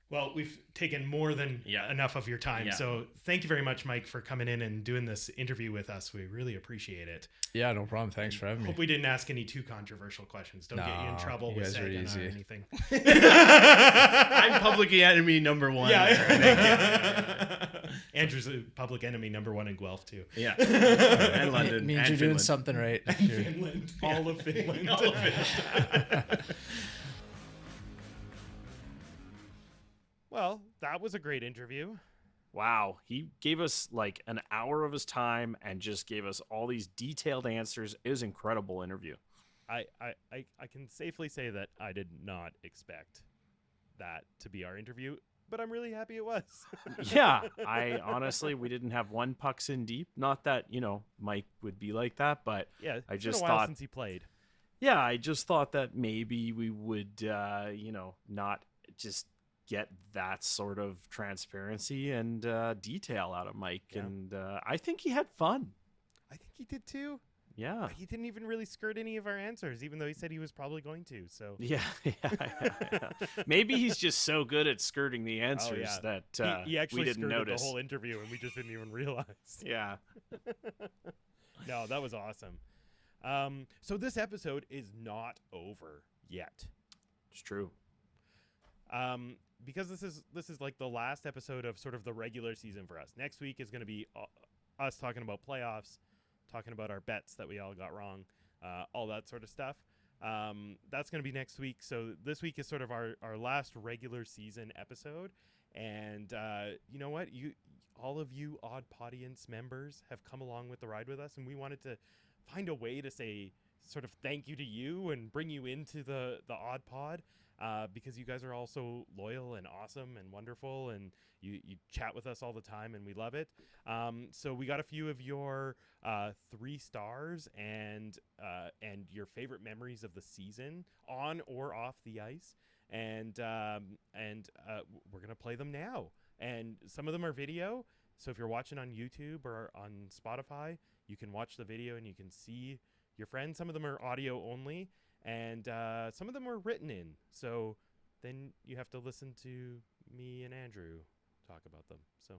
Well, we've taken more than enough of your time. Yeah. So thank you very much, Mike, for coming in and doing this interview with us. We really appreciate it. Yeah, no problem. Thanks for having me. Hope we didn't ask any too controversial questions. Don't get you in trouble with saying or anything. I'm public enemy number 1. Yeah. Andrew's public enemy number 1 in Guelph, too. Yeah. And London. It means you're doing something right. Finland. All of Finland. All of Finland. Well, that was a great interview. Wow. He gave us an hour of his time and just gave us all these detailed answers. It was an incredible interview. I can safely say that I did not expect that to be our interview, but I'm really happy it was. Yeah. I honestly, we didn't have one pucks in deep. Not that, Mike would be like that, but yeah, I just been a while since he played. Yeah, I just thought that maybe we would, not just get that sort of transparency and detail out of Mike. Yeah. And I think he had fun. I think he did too. Yeah. He didn't even really skirt any of our answers, even though he said he was probably going to. So yeah. Maybe he's just so good at skirting the answers that he actually we didn't notice the whole interview, and we just didn't even realize. Yeah. No, that was awesome. So this episode is not over yet. It's true. Because this is like the last episode of sort of the regular season for us. Next week is going to be us talking about playoffs, talking about our bets that we all got wrong, all that sort of stuff. That's going to be next week. So this week is sort of our last regular season episode. And you know what? All of you AudPodience members have come along with the ride with us, and we wanted to find a way to say sort of thank you to you and bring you into the AudPod. Because you guys are all so loyal and awesome and wonderful, and you chat with us all the time, and we love it. So we got a few of your 3 stars and your favorite memories of the season on or off the ice, and we're gonna play them now. And some of them are video. So if you're watching on YouTube or on Spotify, you can watch the video and you can see your friends. Some of them are audio only, and some of them were written in. So then you have to listen to me and Andrew talk about them. So,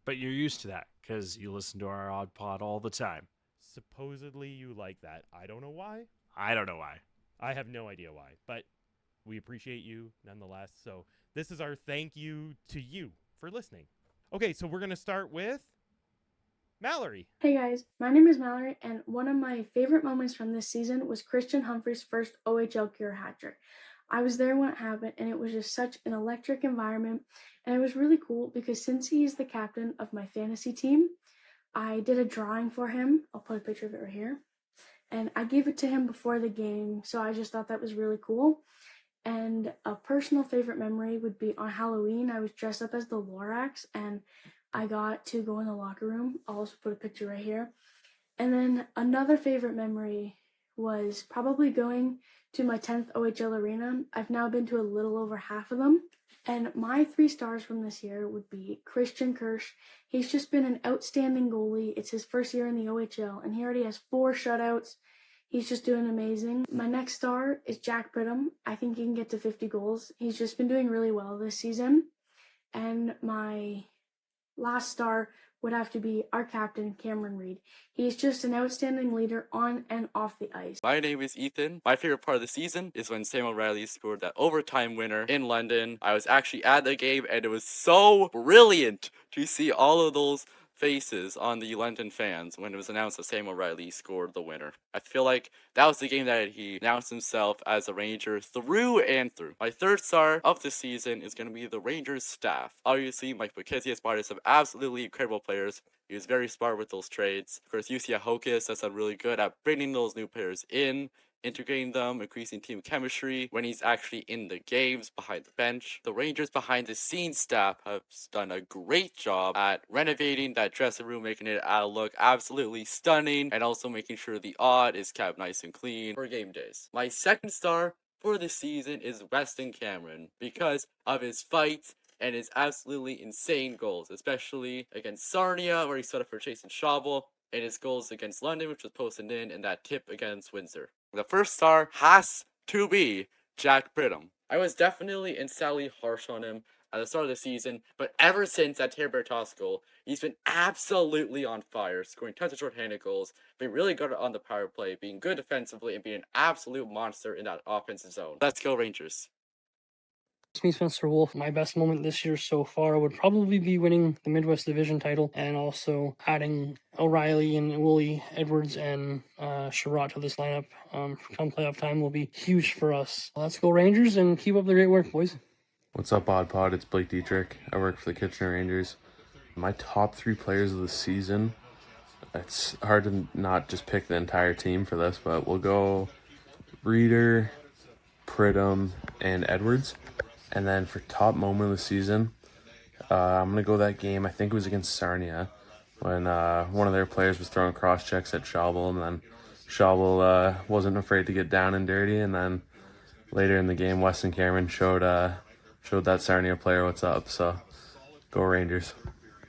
but you're used to that because you listen to our AudPod all the time. Supposedly you like that. I don't know why. I don't know why. I have no idea why, but we appreciate you nonetheless. So this is our thank you to you for listening. Okay, so we're going to start with Mallory. Hey guys, my name is Mallory, and one of my favorite moments from this season was Christian Humphrey's first OHL career hat trick. I was there when it happened, and it was just such an electric environment, and it was really cool because since he is the captain of my fantasy team, I did a drawing for him. I'll put a picture of it right here. And I gave it to him before the game, so I just thought that was really cool. And a personal favorite memory would be on Halloween. I was dressed up as the Lorax, and I got to go in the locker room. I'll also put a picture right here. And then another favorite memory was probably going to my 10th OHL arena. I've now been to a little over half of them. And my 3 stars from this year would be Christian Kirsch. He's just been an outstanding goalie. It's his first year in the OHL, and he already has 4 shutouts. He's just doing amazing. My next star is Jack Pridham. I think he can get to 50 goals. He's just been doing really well this season. And my last star would have to be our captain, Cameron Reed. He's just an outstanding leader on and off the ice. My name is Ethan. My favorite part of the season is when Sam O'Reilly scored that overtime winner in London. I was actually at the game, and it was so brilliant to see all of those faces on the London fans when it was announced that Sam O'Reilly scored the winner. I feel like that was the game that he announced himself as a Ranger through and through. My 3rd star of the season is going to be the Rangers staff. Obviously, Mike McKenzie has brought in some absolutely incredible players. He was very smart with those trades. Of course, Jussi Ahokas has done really good at bringing those new players in, integrating them, increasing team chemistry when he's actually in the games behind the bench. The Rangers behind the scenes staff have done a great job at renovating that dressing room, making it look absolutely stunning, and also making sure the odd is kept nice and clean for game days. My 2nd star for the season is Weston Cameron because of his fight and his absolutely insane goals, especially against Sarnia where he stood up for Jason Schaubel, and his goals against London, which was posted in, and that tip against Windsor. The 1st star has to be Jack Pridham. I was definitely insanely harsh on him at the start of the season, but ever since that Terry Bertos goal, he's been absolutely on fire, scoring tons of shorthanded goals, being really good on the power play, being good defensively, and being an absolute monster in that offensive zone. Let's go Rangers. It's me, Spencer Wolf. My best moment this year so far would probably be winning the Midwest Division title and also adding O'Reilly and Wooly, Edwards, and Sherrod to this lineup. Come playoff time will be huge for us. Let's go Rangers and keep up the great work, boys. What's up, AudPod? It's Blake Dietrich. I work for the Kitchener Rangers. My top 3 players of the season, it's hard to not just pick the entire team for this, but we'll go Reeder, Pridham, and Edwards. And then for top moment of the season, I'm going to go that game. I think it was against Sarnia when one of their players was throwing cross checks at Schaubel, and then Schaubel wasn't afraid to get down and dirty. And then later in the game, Weston Cameron showed that Sarnia player what's up. So go Rangers.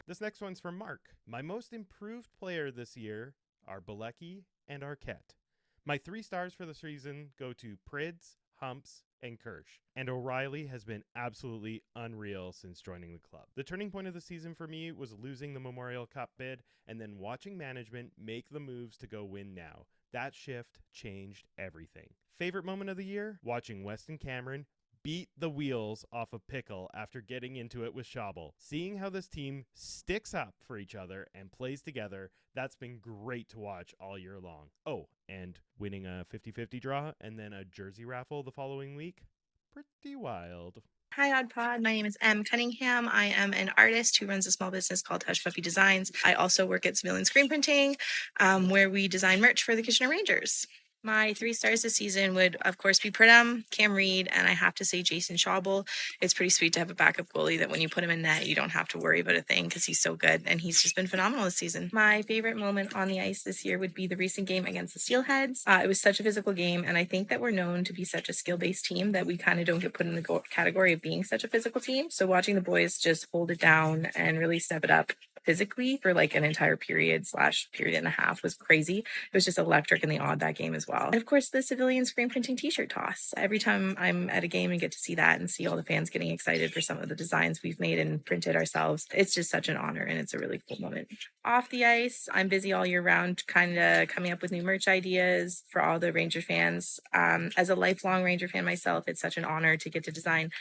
This next one's from Mark. My most improved player this year are Bilecki and Arquette. My 3 stars for the season go to Prids, Humps, and Kirsch. And O'Reilly has been absolutely unreal since joining the club. The turning point of the season for me was losing the Memorial Cup bid and then watching management make the moves to go win now. That shift changed everything. Favorite moment of the year? Watching Weston Cameron beat the wheels off of Pickle after getting into it with Schaubel. Seeing how this team sticks up for each other and plays together, that's been great to watch all year long. Oh, and winning a 50-50 draw and then a jersey raffle the following week? Pretty wild. Hi, AudPod. My name is Em Cunningham. I am an artist who runs a small business called Hush Puppy Designs. I also work at Civilian Screen Printing, where we design merch for the Kitchener Rangers. My 3 stars this season would, of course, be Pridham, Cam Reed, and I have to say Jason Schaubel. It's pretty sweet to have a backup goalie that when you put him in net, you don't have to worry about a thing because he's so good, and he's just been phenomenal this season. My favorite moment on the ice this year would be the recent game against the Steelheads. It was such a physical game, and I think that we're known to be such a skill-based team that we kind of don't get put in the category of being such a physical team. So watching the boys just hold it down and really step it up physically for like an entire period/period and a half was crazy. It was just electric in the Aud that game as well. And of course, the civilian screen printing t-shirt toss. Every time I'm at a game and get to see that and see all the fans getting excited for some of the designs we've made and printed ourselves, it's just such an honor and it's a really cool moment. Off the ice, I'm busy all year round, kind of coming up with new merch ideas for all the Ranger fans. As a lifelong Ranger fan myself, it's such an honor to get to design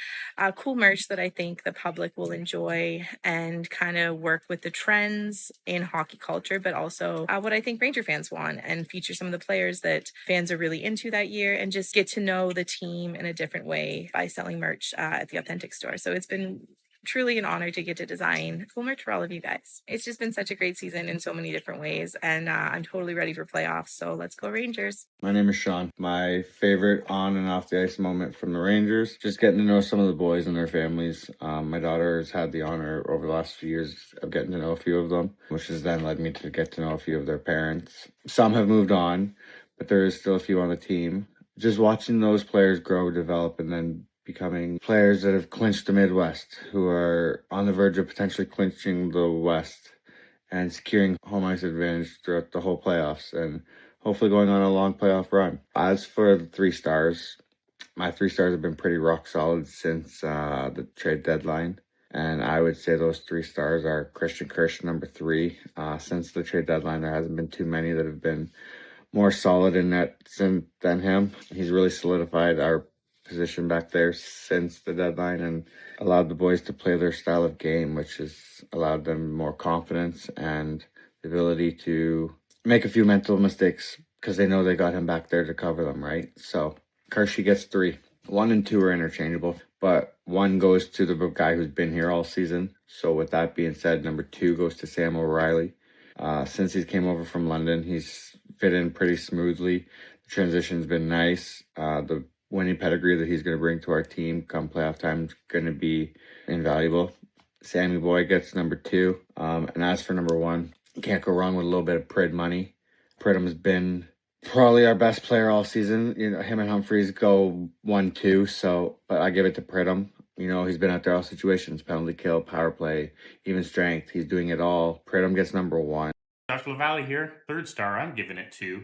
cool merch that I think the public will enjoy and kind of work with the trends in hockey culture, but also what I think Ranger fans want, and feature some of the players that fans are really into that year and just get to know the team in a different way by selling merch at the Authentic store. So it's been truly an honor to get to design cool merch for all of you guys. It's just been such a great season in so many different ways, and I'm totally ready for playoffs. So let's go Rangers. My name is Sean. My favorite on and off the ice moment from the Rangers, just getting to know some of the boys and their families. My daughter has had the honor over the last few years of getting to know a few of them, which has then led me to get to know a few of their parents. Some have moved on, but there is still a few on the team. Just watching those players grow, develop, and then becoming players that have clinched the Midwest, who are on the verge of potentially clinching the West and securing home ice advantage throughout the whole playoffs and hopefully going on a long playoff run. As for the 3 stars, my 3 stars have been pretty rock solid since the trade deadline. And I would say those 3 stars are Christian Kirsch, number 3. Since the trade deadline, there hasn't been too many that have been more solid in net than him. He's really solidified our position back there since the deadline and allowed the boys to play their style of game, which has allowed them more confidence and the ability to make a few mental mistakes because they know they got him back there to cover them, right? So Kershey gets 3. 1 and 2 are interchangeable, but 1 goes to the guy who's been here all season. So with that being said, number 2 goes to Sam O'Reilly. Since he came over from London, he's fit in pretty smoothly. The transition's been nice. The winning pedigree that he's going to bring to our team come playoff time is going to be invaluable. Sammy Boy gets number 2. And as for number 1, you can't go wrong with a little bit of Prid money. Pridham's been probably our best player all season. You know, him and Humphreys go 1-2, but I give it to Pridham. You know, he's been out there all situations, penalty kill, power play, even strength. He's doing it all. Pridham gets number 1. Josh LaValle here, 3rd star. I'm giving it to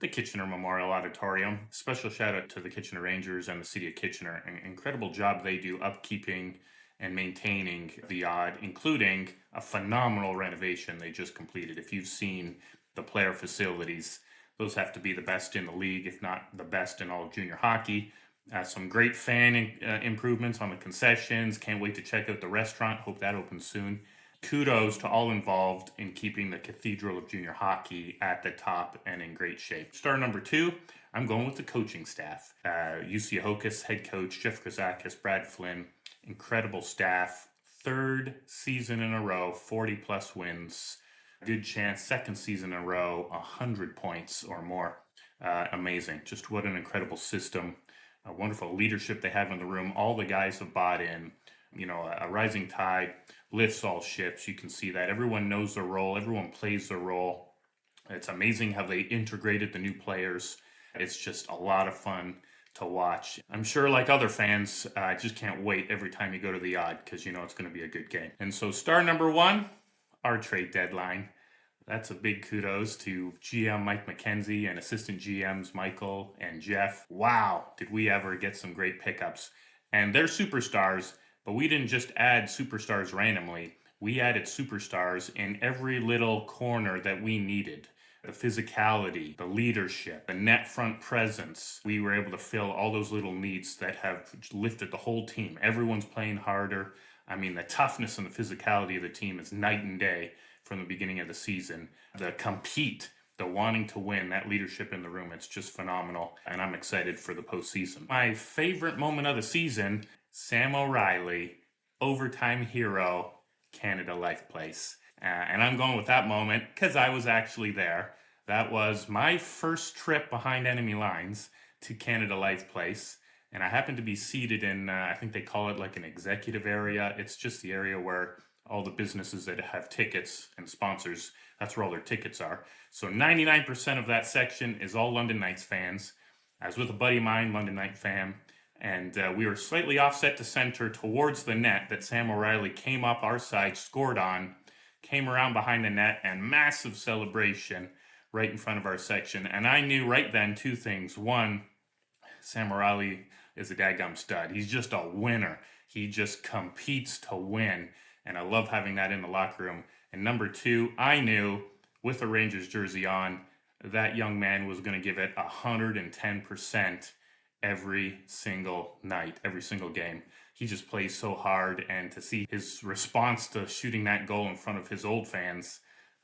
the Kitchener Memorial Auditorium. Special shout out to the Kitchener Rangers and the City of Kitchener. An incredible job they do upkeeping and maintaining the Aud, including a phenomenal renovation they just completed. If you've seen the player facilities, those have to be the best in the league, if not the best in all junior hockey. Some great fan improvements on the concessions. Can't wait to check out the restaurant. Hope that opens soon. Kudos to all involved in keeping the Cathedral of Junior Hockey at the top and in great shape. Star number 2, I'm going with the coaching staff. UC Ahokas head coach Jeff Kazakis, Brad Flynn, incredible staff. 3rd season in a row, 40-plus wins. Good chance, 2nd season in a row, 100 points or more. Amazing. Just what an incredible system. A wonderful leadership they have in the room. All the guys have bought in. You know, a rising tide lifts all ships. You can see that. Everyone knows their role. Everyone plays their role. It's amazing how they integrated the new players. It's just a lot of fun to watch. I'm sure like other fans, I just can't wait every time you go to the Aud because you know it's going to be a good game. And so star number 1, our trade deadline. That's a big kudos to GM Mike McKenzie and assistant GMs Michael and Jeff. Wow, did we ever get some great pickups. And they're superstars, but we didn't just add superstars randomly. We added superstars in every little corner that we needed. The physicality, the leadership, the net front presence. We were able to fill all those little needs that have lifted the whole team. Everyone's playing harder. I mean, the toughness and the physicality of the team is night and day from the beginning of the season. The compete, the wanting to win, that leadership in the room, it's just phenomenal. And I'm excited for the postseason. My favorite moment of the season, Sam O'Reilly, overtime hero, Canada Life Place. And I'm going with that moment because I was actually there. That was my first trip behind enemy lines to Canada Life Place. And I happened to be seated in, I think they call it like an executive area. It's just the area where all the businesses that have tickets and sponsors, that's where all their tickets are. So 99% of that section is all London Knights fans. I was with a buddy of mine, London Knight fam, and we were slightly offset to center towards the net that Sam O'Reilly came up our side, scored on. came around behind the net, and massive celebration right in front of our section. And I knew right then two things. One, Sam O'Reilly is a daggum stud. He's just a winner. He just competes to win. And I love having that in the locker room. And number two, I knew with the Rangers jersey on, that young man was going to give it 110% every single night, every single game. He just plays so hard, and to see his response to shooting that goal in front of his old fans,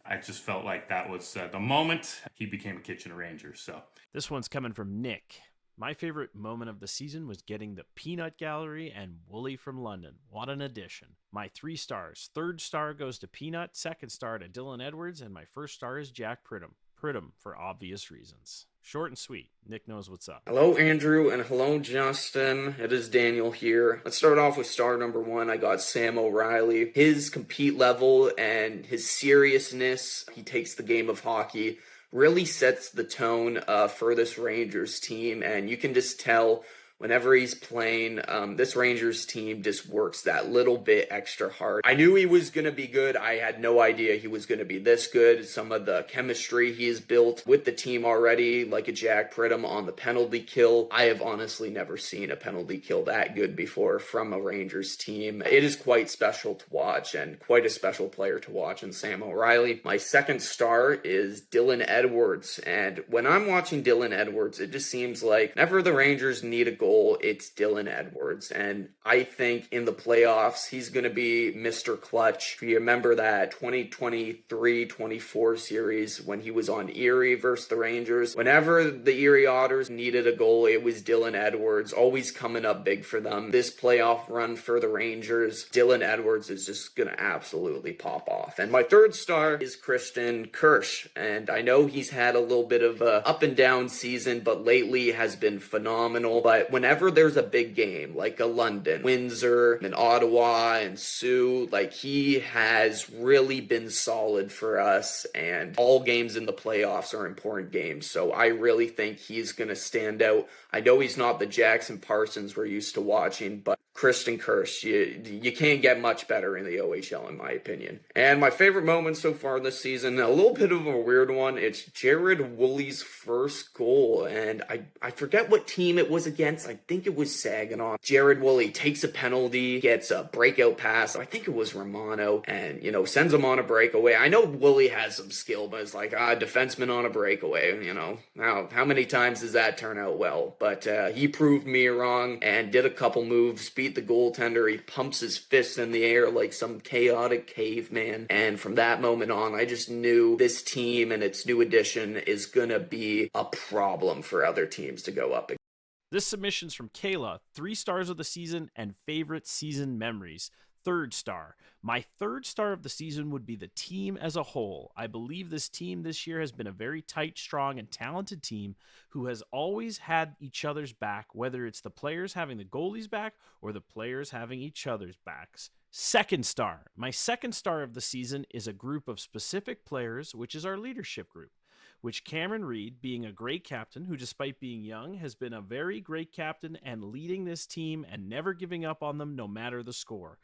I just felt like that was the moment he became a Kitchener Ranger. So this one's coming from Nick. My favorite moment of the season was getting the Peanut Gallery and Wooly from London. What an addition. My 3 stars. 3rd star goes to Peanut, 2nd star to Dylan Edwards, and my 1st star is Jack Pridham. Pridham for obvious reasons. Short and sweet. Nick knows what's up. Hello, Andrew, and hello, Justin. It is Daniel here. Let's start off with star number 1. I got Sam O'Reilly. His compete level and his seriousness, he takes the game of hockey, really sets the tone for this Rangers team, and you can just tell whenever he's playing, this Rangers team just works that little bit extra hard. I knew he was going to be good. I had no idea he was going to be this good. Some of the chemistry he has built with the team already, like a Jack Pridham on the penalty kill. I have honestly never seen a penalty kill that good before from a Rangers team. It is quite special to watch and quite a special player to watch in Sam O'Reilly. My 2nd star is Dylan Edwards. And when I'm watching Dylan Edwards, it just seems like whenever the Rangers need a goal, it's Dylan Edwards. And I think in the playoffs, he's going to be Mr. Clutch. If you remember that 2023-24 series when he was on Erie versus the Rangers, whenever the Erie Otters needed a goal, it was Dylan Edwards, always coming up big for them. This playoff run for the Rangers, Dylan Edwards is just going to absolutely pop off. And my 3rd star is Christian Kirsch. And I know he's had a little bit of a up and down season, but lately has been phenomenal. But whenever there's a big game, like a London, Windsor, and Ottawa, and Sioux, like he has really been solid for us, and all games in the playoffs are important games, so I really think he's going to stand out. I know he's not the Jackson Parsons we're used to watching, but Christian Kirsch, you can't get much better in the OHL, in my opinion. And my favorite moment so far this season, a little bit of a weird one, it's Jared Woolley's first goal, and I forget what team it was against. I think it was Saginaw. Jared Woolley takes a penalty, gets a breakout pass. I think it was Romano, and, sends him on a breakaway. I know Woolley has some skill, but it's like, defenseman on a breakaway, Now, how many times does that turn out well? But he proved me wrong and did a couple moves, beat the goaltender. He pumps his fist in the air like some chaotic caveman. And from that moment on, I just knew this team and its new addition is going to be a problem for other teams to go up against. This submission's from Kayla. 3 stars of the season and favorite season memories. 3rd star. My 3rd star of the season would be the team as a whole. I believe this team this year has been a very tight, strong, and talented team who has always had each other's back, whether it's the players having the goalies back or the players having each other's backs. 2nd star. My 2nd star of the season is a group of specific players, which is our leadership group, which Cameron Reed, being a great captain who despite being young has been a very great captain and leading this team and never giving up on them no matter the score.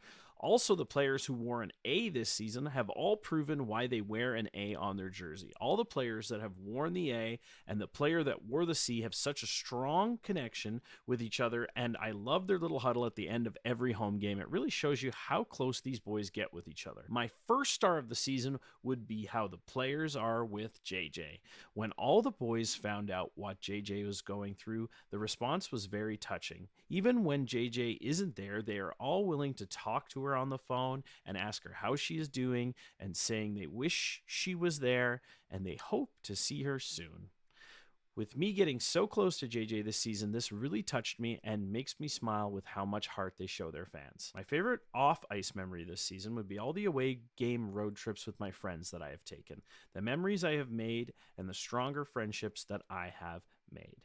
Also, the players who wore an A this season have all proven why they wear an A on their jersey. All the players that have worn the A and the player that wore the C have such a strong connection with each other, and I love their little huddle at the end of every home game. It really shows you how close these boys get with each other. My 1st star of the season would be how the players are with JJ. When all the boys found out what JJ was going through, the response was very touching. Even when JJ isn't there, they are all willing to talk to her on the phone and ask her how she is doing and saying they wish she was there and they hope to see her soon. With me getting so close to JJ this season, this really touched me and makes me smile with how much heart they show their fans. My favorite off-ice memory this season would be all the away game road trips with my friends that I have taken, the memories I have made, and the stronger friendships that I have made.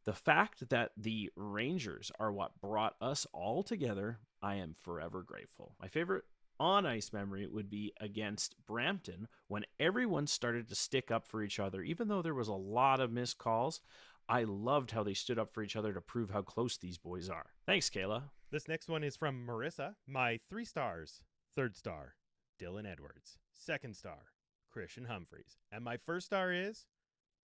The fact that the Rangers are what brought us all together, I am forever grateful. My favorite on-ice memory would be against Brampton when everyone started to stick up for each other. Even though there was a lot of missed calls, I loved how they stood up for each other to prove how close these boys are. Thanks, Kayla. This next one is from Marissa. My 3 stars. 3rd star, Dylan Edwards. Second star, Christian Humphreys. And my first star is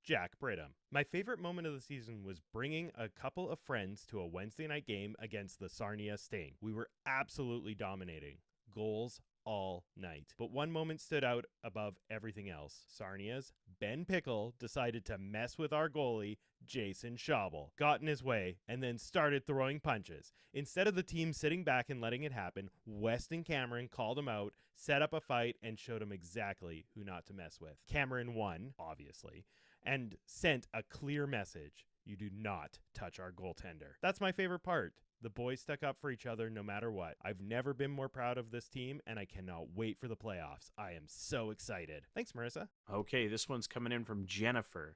Jack Pridham. My favorite moment of the season was bringing a couple of friends to a Wednesday night game against the Sarnia Sting. We were absolutely dominating. Goals all night. But one moment stood out above everything else. Sarnia's Ben Pickle decided to mess with our goalie, Jason Schabel, got in his way, and then started throwing punches. Instead of the team sitting back and letting it happen, Weston Cameron called him out, set up a fight, and showed him exactly who not to mess with. Cameron won, obviously, and sent a clear message. You do not touch our goaltender. That's my favorite part. The boys stuck up for each other no matter what. I've never been more proud of this team, and I cannot wait for the playoffs. I am so excited. Thanks, Marissa. Okay, this one's coming in from Jennifer.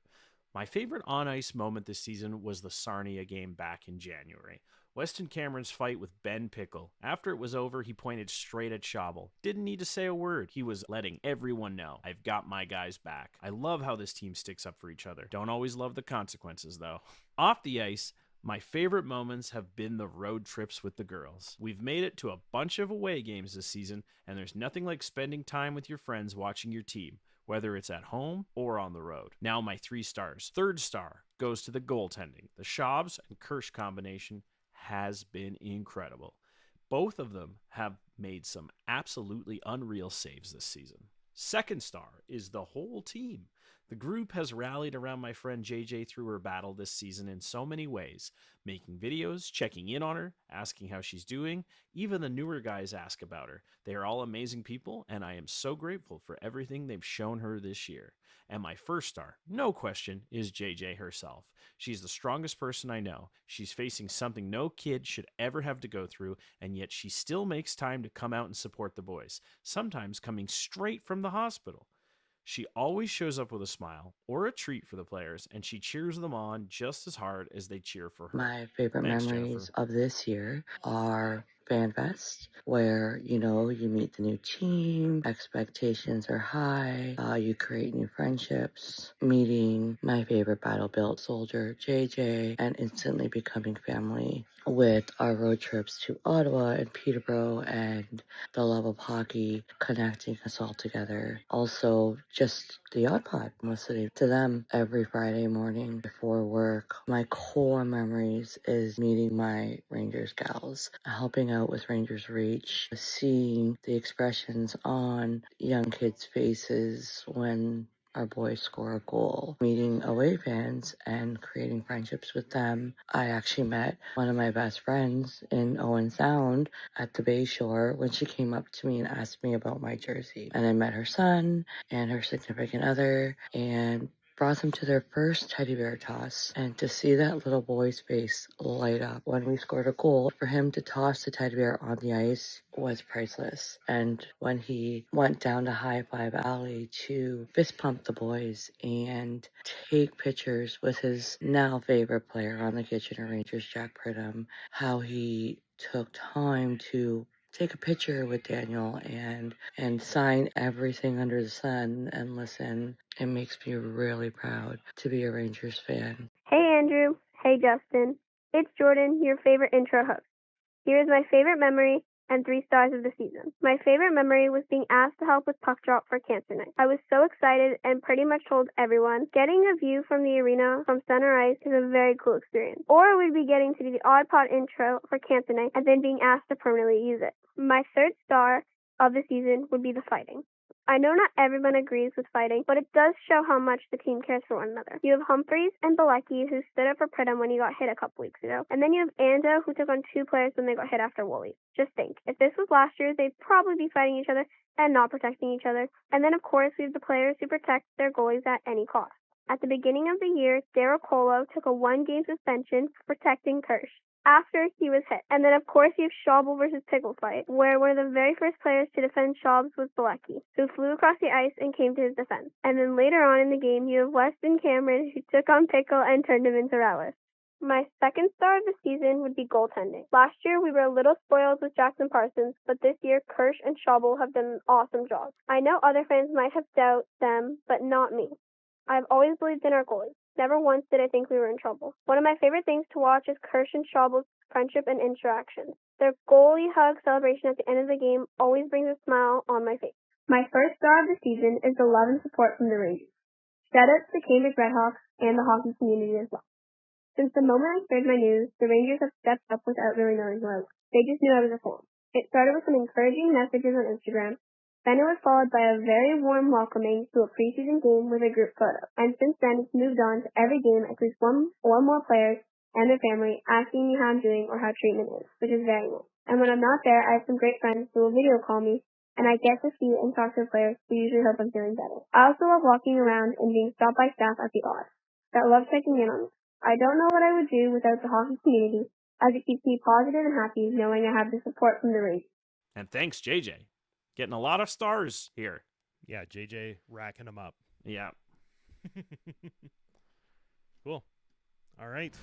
My favorite on-ice moment this season was the Sarnia game back in January. Weston Cameron's fight with Ben Pickle. After it was over, he pointed straight at Schabel. Didn't need to say a word. He was letting everyone know, I've got my guys back. I love how this team sticks up for each other. Don't always love the consequences, though. Off the ice, my favorite moments have been the road trips with the girls. We've made it to a bunch of away games this season, and there's nothing like spending time with your friends watching your team, whether it's at home or on the road. Now my 3 stars. Third star goes to the goaltending. The Schabs and Kirsch combination has been incredible. Both of them have made some absolutely unreal saves this season. Second star is the whole team. The group has rallied around my friend JJ through her battle this season in so many ways, making videos, checking in on her, asking how she's doing. Even the newer guys ask about her. They are all amazing people, and I am so grateful for everything they've shown her this year. And my first star, no question, is JJ herself. She's the strongest person I know. She's facing something no kid should ever have to go through, and yet she still makes time to come out and support the boys, sometimes coming straight from the hospital. She always shows up with a smile or a treat for the players, and she cheers them on just as hard as they cheer for her. My favorite Thanks, memories Jennifer. of this year are FanFest, where, you meet the new team, expectations are high, you create new friendships, meeting my favorite battle-built soldier, JJ, and instantly becoming family with our road trips to Ottawa and Peterborough and the love of hockey connecting us all together. Also, just the AudPod, listening to them every Friday morning before work. My core memories is meeting my Rangers gals, helping out with Rangers Reach, seeing the expressions on young kids' faces when our boys score a goal, meeting away fans and creating friendships with them. I actually met one of my best friends in Owen Sound at the Bay Shore when she came up to me and asked me about my jersey. And I met her son and her significant other and brought them to their first teddy bear toss, and to see that little boy's face light up when we scored a goal, for him to toss the teddy bear on the ice was priceless. And when he went down to High Five Alley to fist pump the boys and take pictures with his now favorite player on the Kitchener Rangers, Jack Pridham, how he took time to take a picture with Daniel and sign everything under the sun and listen. It makes me really proud to be a Rangers fan. Hey Andrew. Hey Justin. It's Jordan, your favorite intro host. Here's my favorite memory and 3 stars of the season. My favorite memory was being asked to help with puck drop for Cancer Night. I was so excited and pretty much told everyone getting a view from the arena from center ice is a very cool experience. Or we'd be getting to do the AudPod intro for Cancer Night and then being asked to permanently use it. My 3rd star of the season would be the fighting. I know not everyone agrees with fighting, but it does show how much the team cares for one another. You have Humphreys and Bilecki, who stood up for Pridham when he got hit a couple weeks ago. And then you have Ando, who took on 2 players when they got hit after Woolley. Just think, if this was last year, they'd probably be fighting each other and not protecting each other. And then, of course, we have the players who protect their goalies at any cost. At the beginning of the year, Daryl Colo took a 1-game suspension for protecting Kirsch after he was hit. And then, of course, you have Schabel versus Pickle fight, where one of the very first players to defend Schabs was Bilecki, who flew across the ice and came to his defense. And then later on in the game, you have Weston Cameron, who took on Pickle and turned him into Relish. My 2nd star of the season would be goaltending. Last year, we were a little spoiled with Jackson Parsons, but this year, Kirsch and Schabel have done an awesome job. I know other fans might have doubted them, but not me. I've always believed in our goalies. Never once did I think we were in trouble. One of my favorite things to watch is Kirsch and Schabel's friendship and interactions. Their goalie hug celebration at the end of the game always brings a smile on my face. My first star of the season is the love and support from the Rangers. Shout out to the Cambridge Redhawks and the hockey community as well. Since the moment I spread my news, the Rangers have stepped up without really knowing who I was. They just knew I was a fan. It started with some encouraging messages on Instagram. Then it was followed by a very warm welcoming to a preseason game with a group photo. And since then, it's moved on to every game at least one or more players and their family asking me how I'm doing or how treatment is, which is very nice. And when I'm not there, I have some great friends who will video call me, and I get to see and talk to the players who usually hope I'm feeling better. I also love walking around and being stopped by staff at the Aud that love checking in on me. I don't know what I would do without the hockey community, as it keeps me positive and happy knowing I have the support from the Rangers. And thanks, JJ. Getting a lot of stars here. Yeah, JJ racking them up. Yeah. Cool. All right.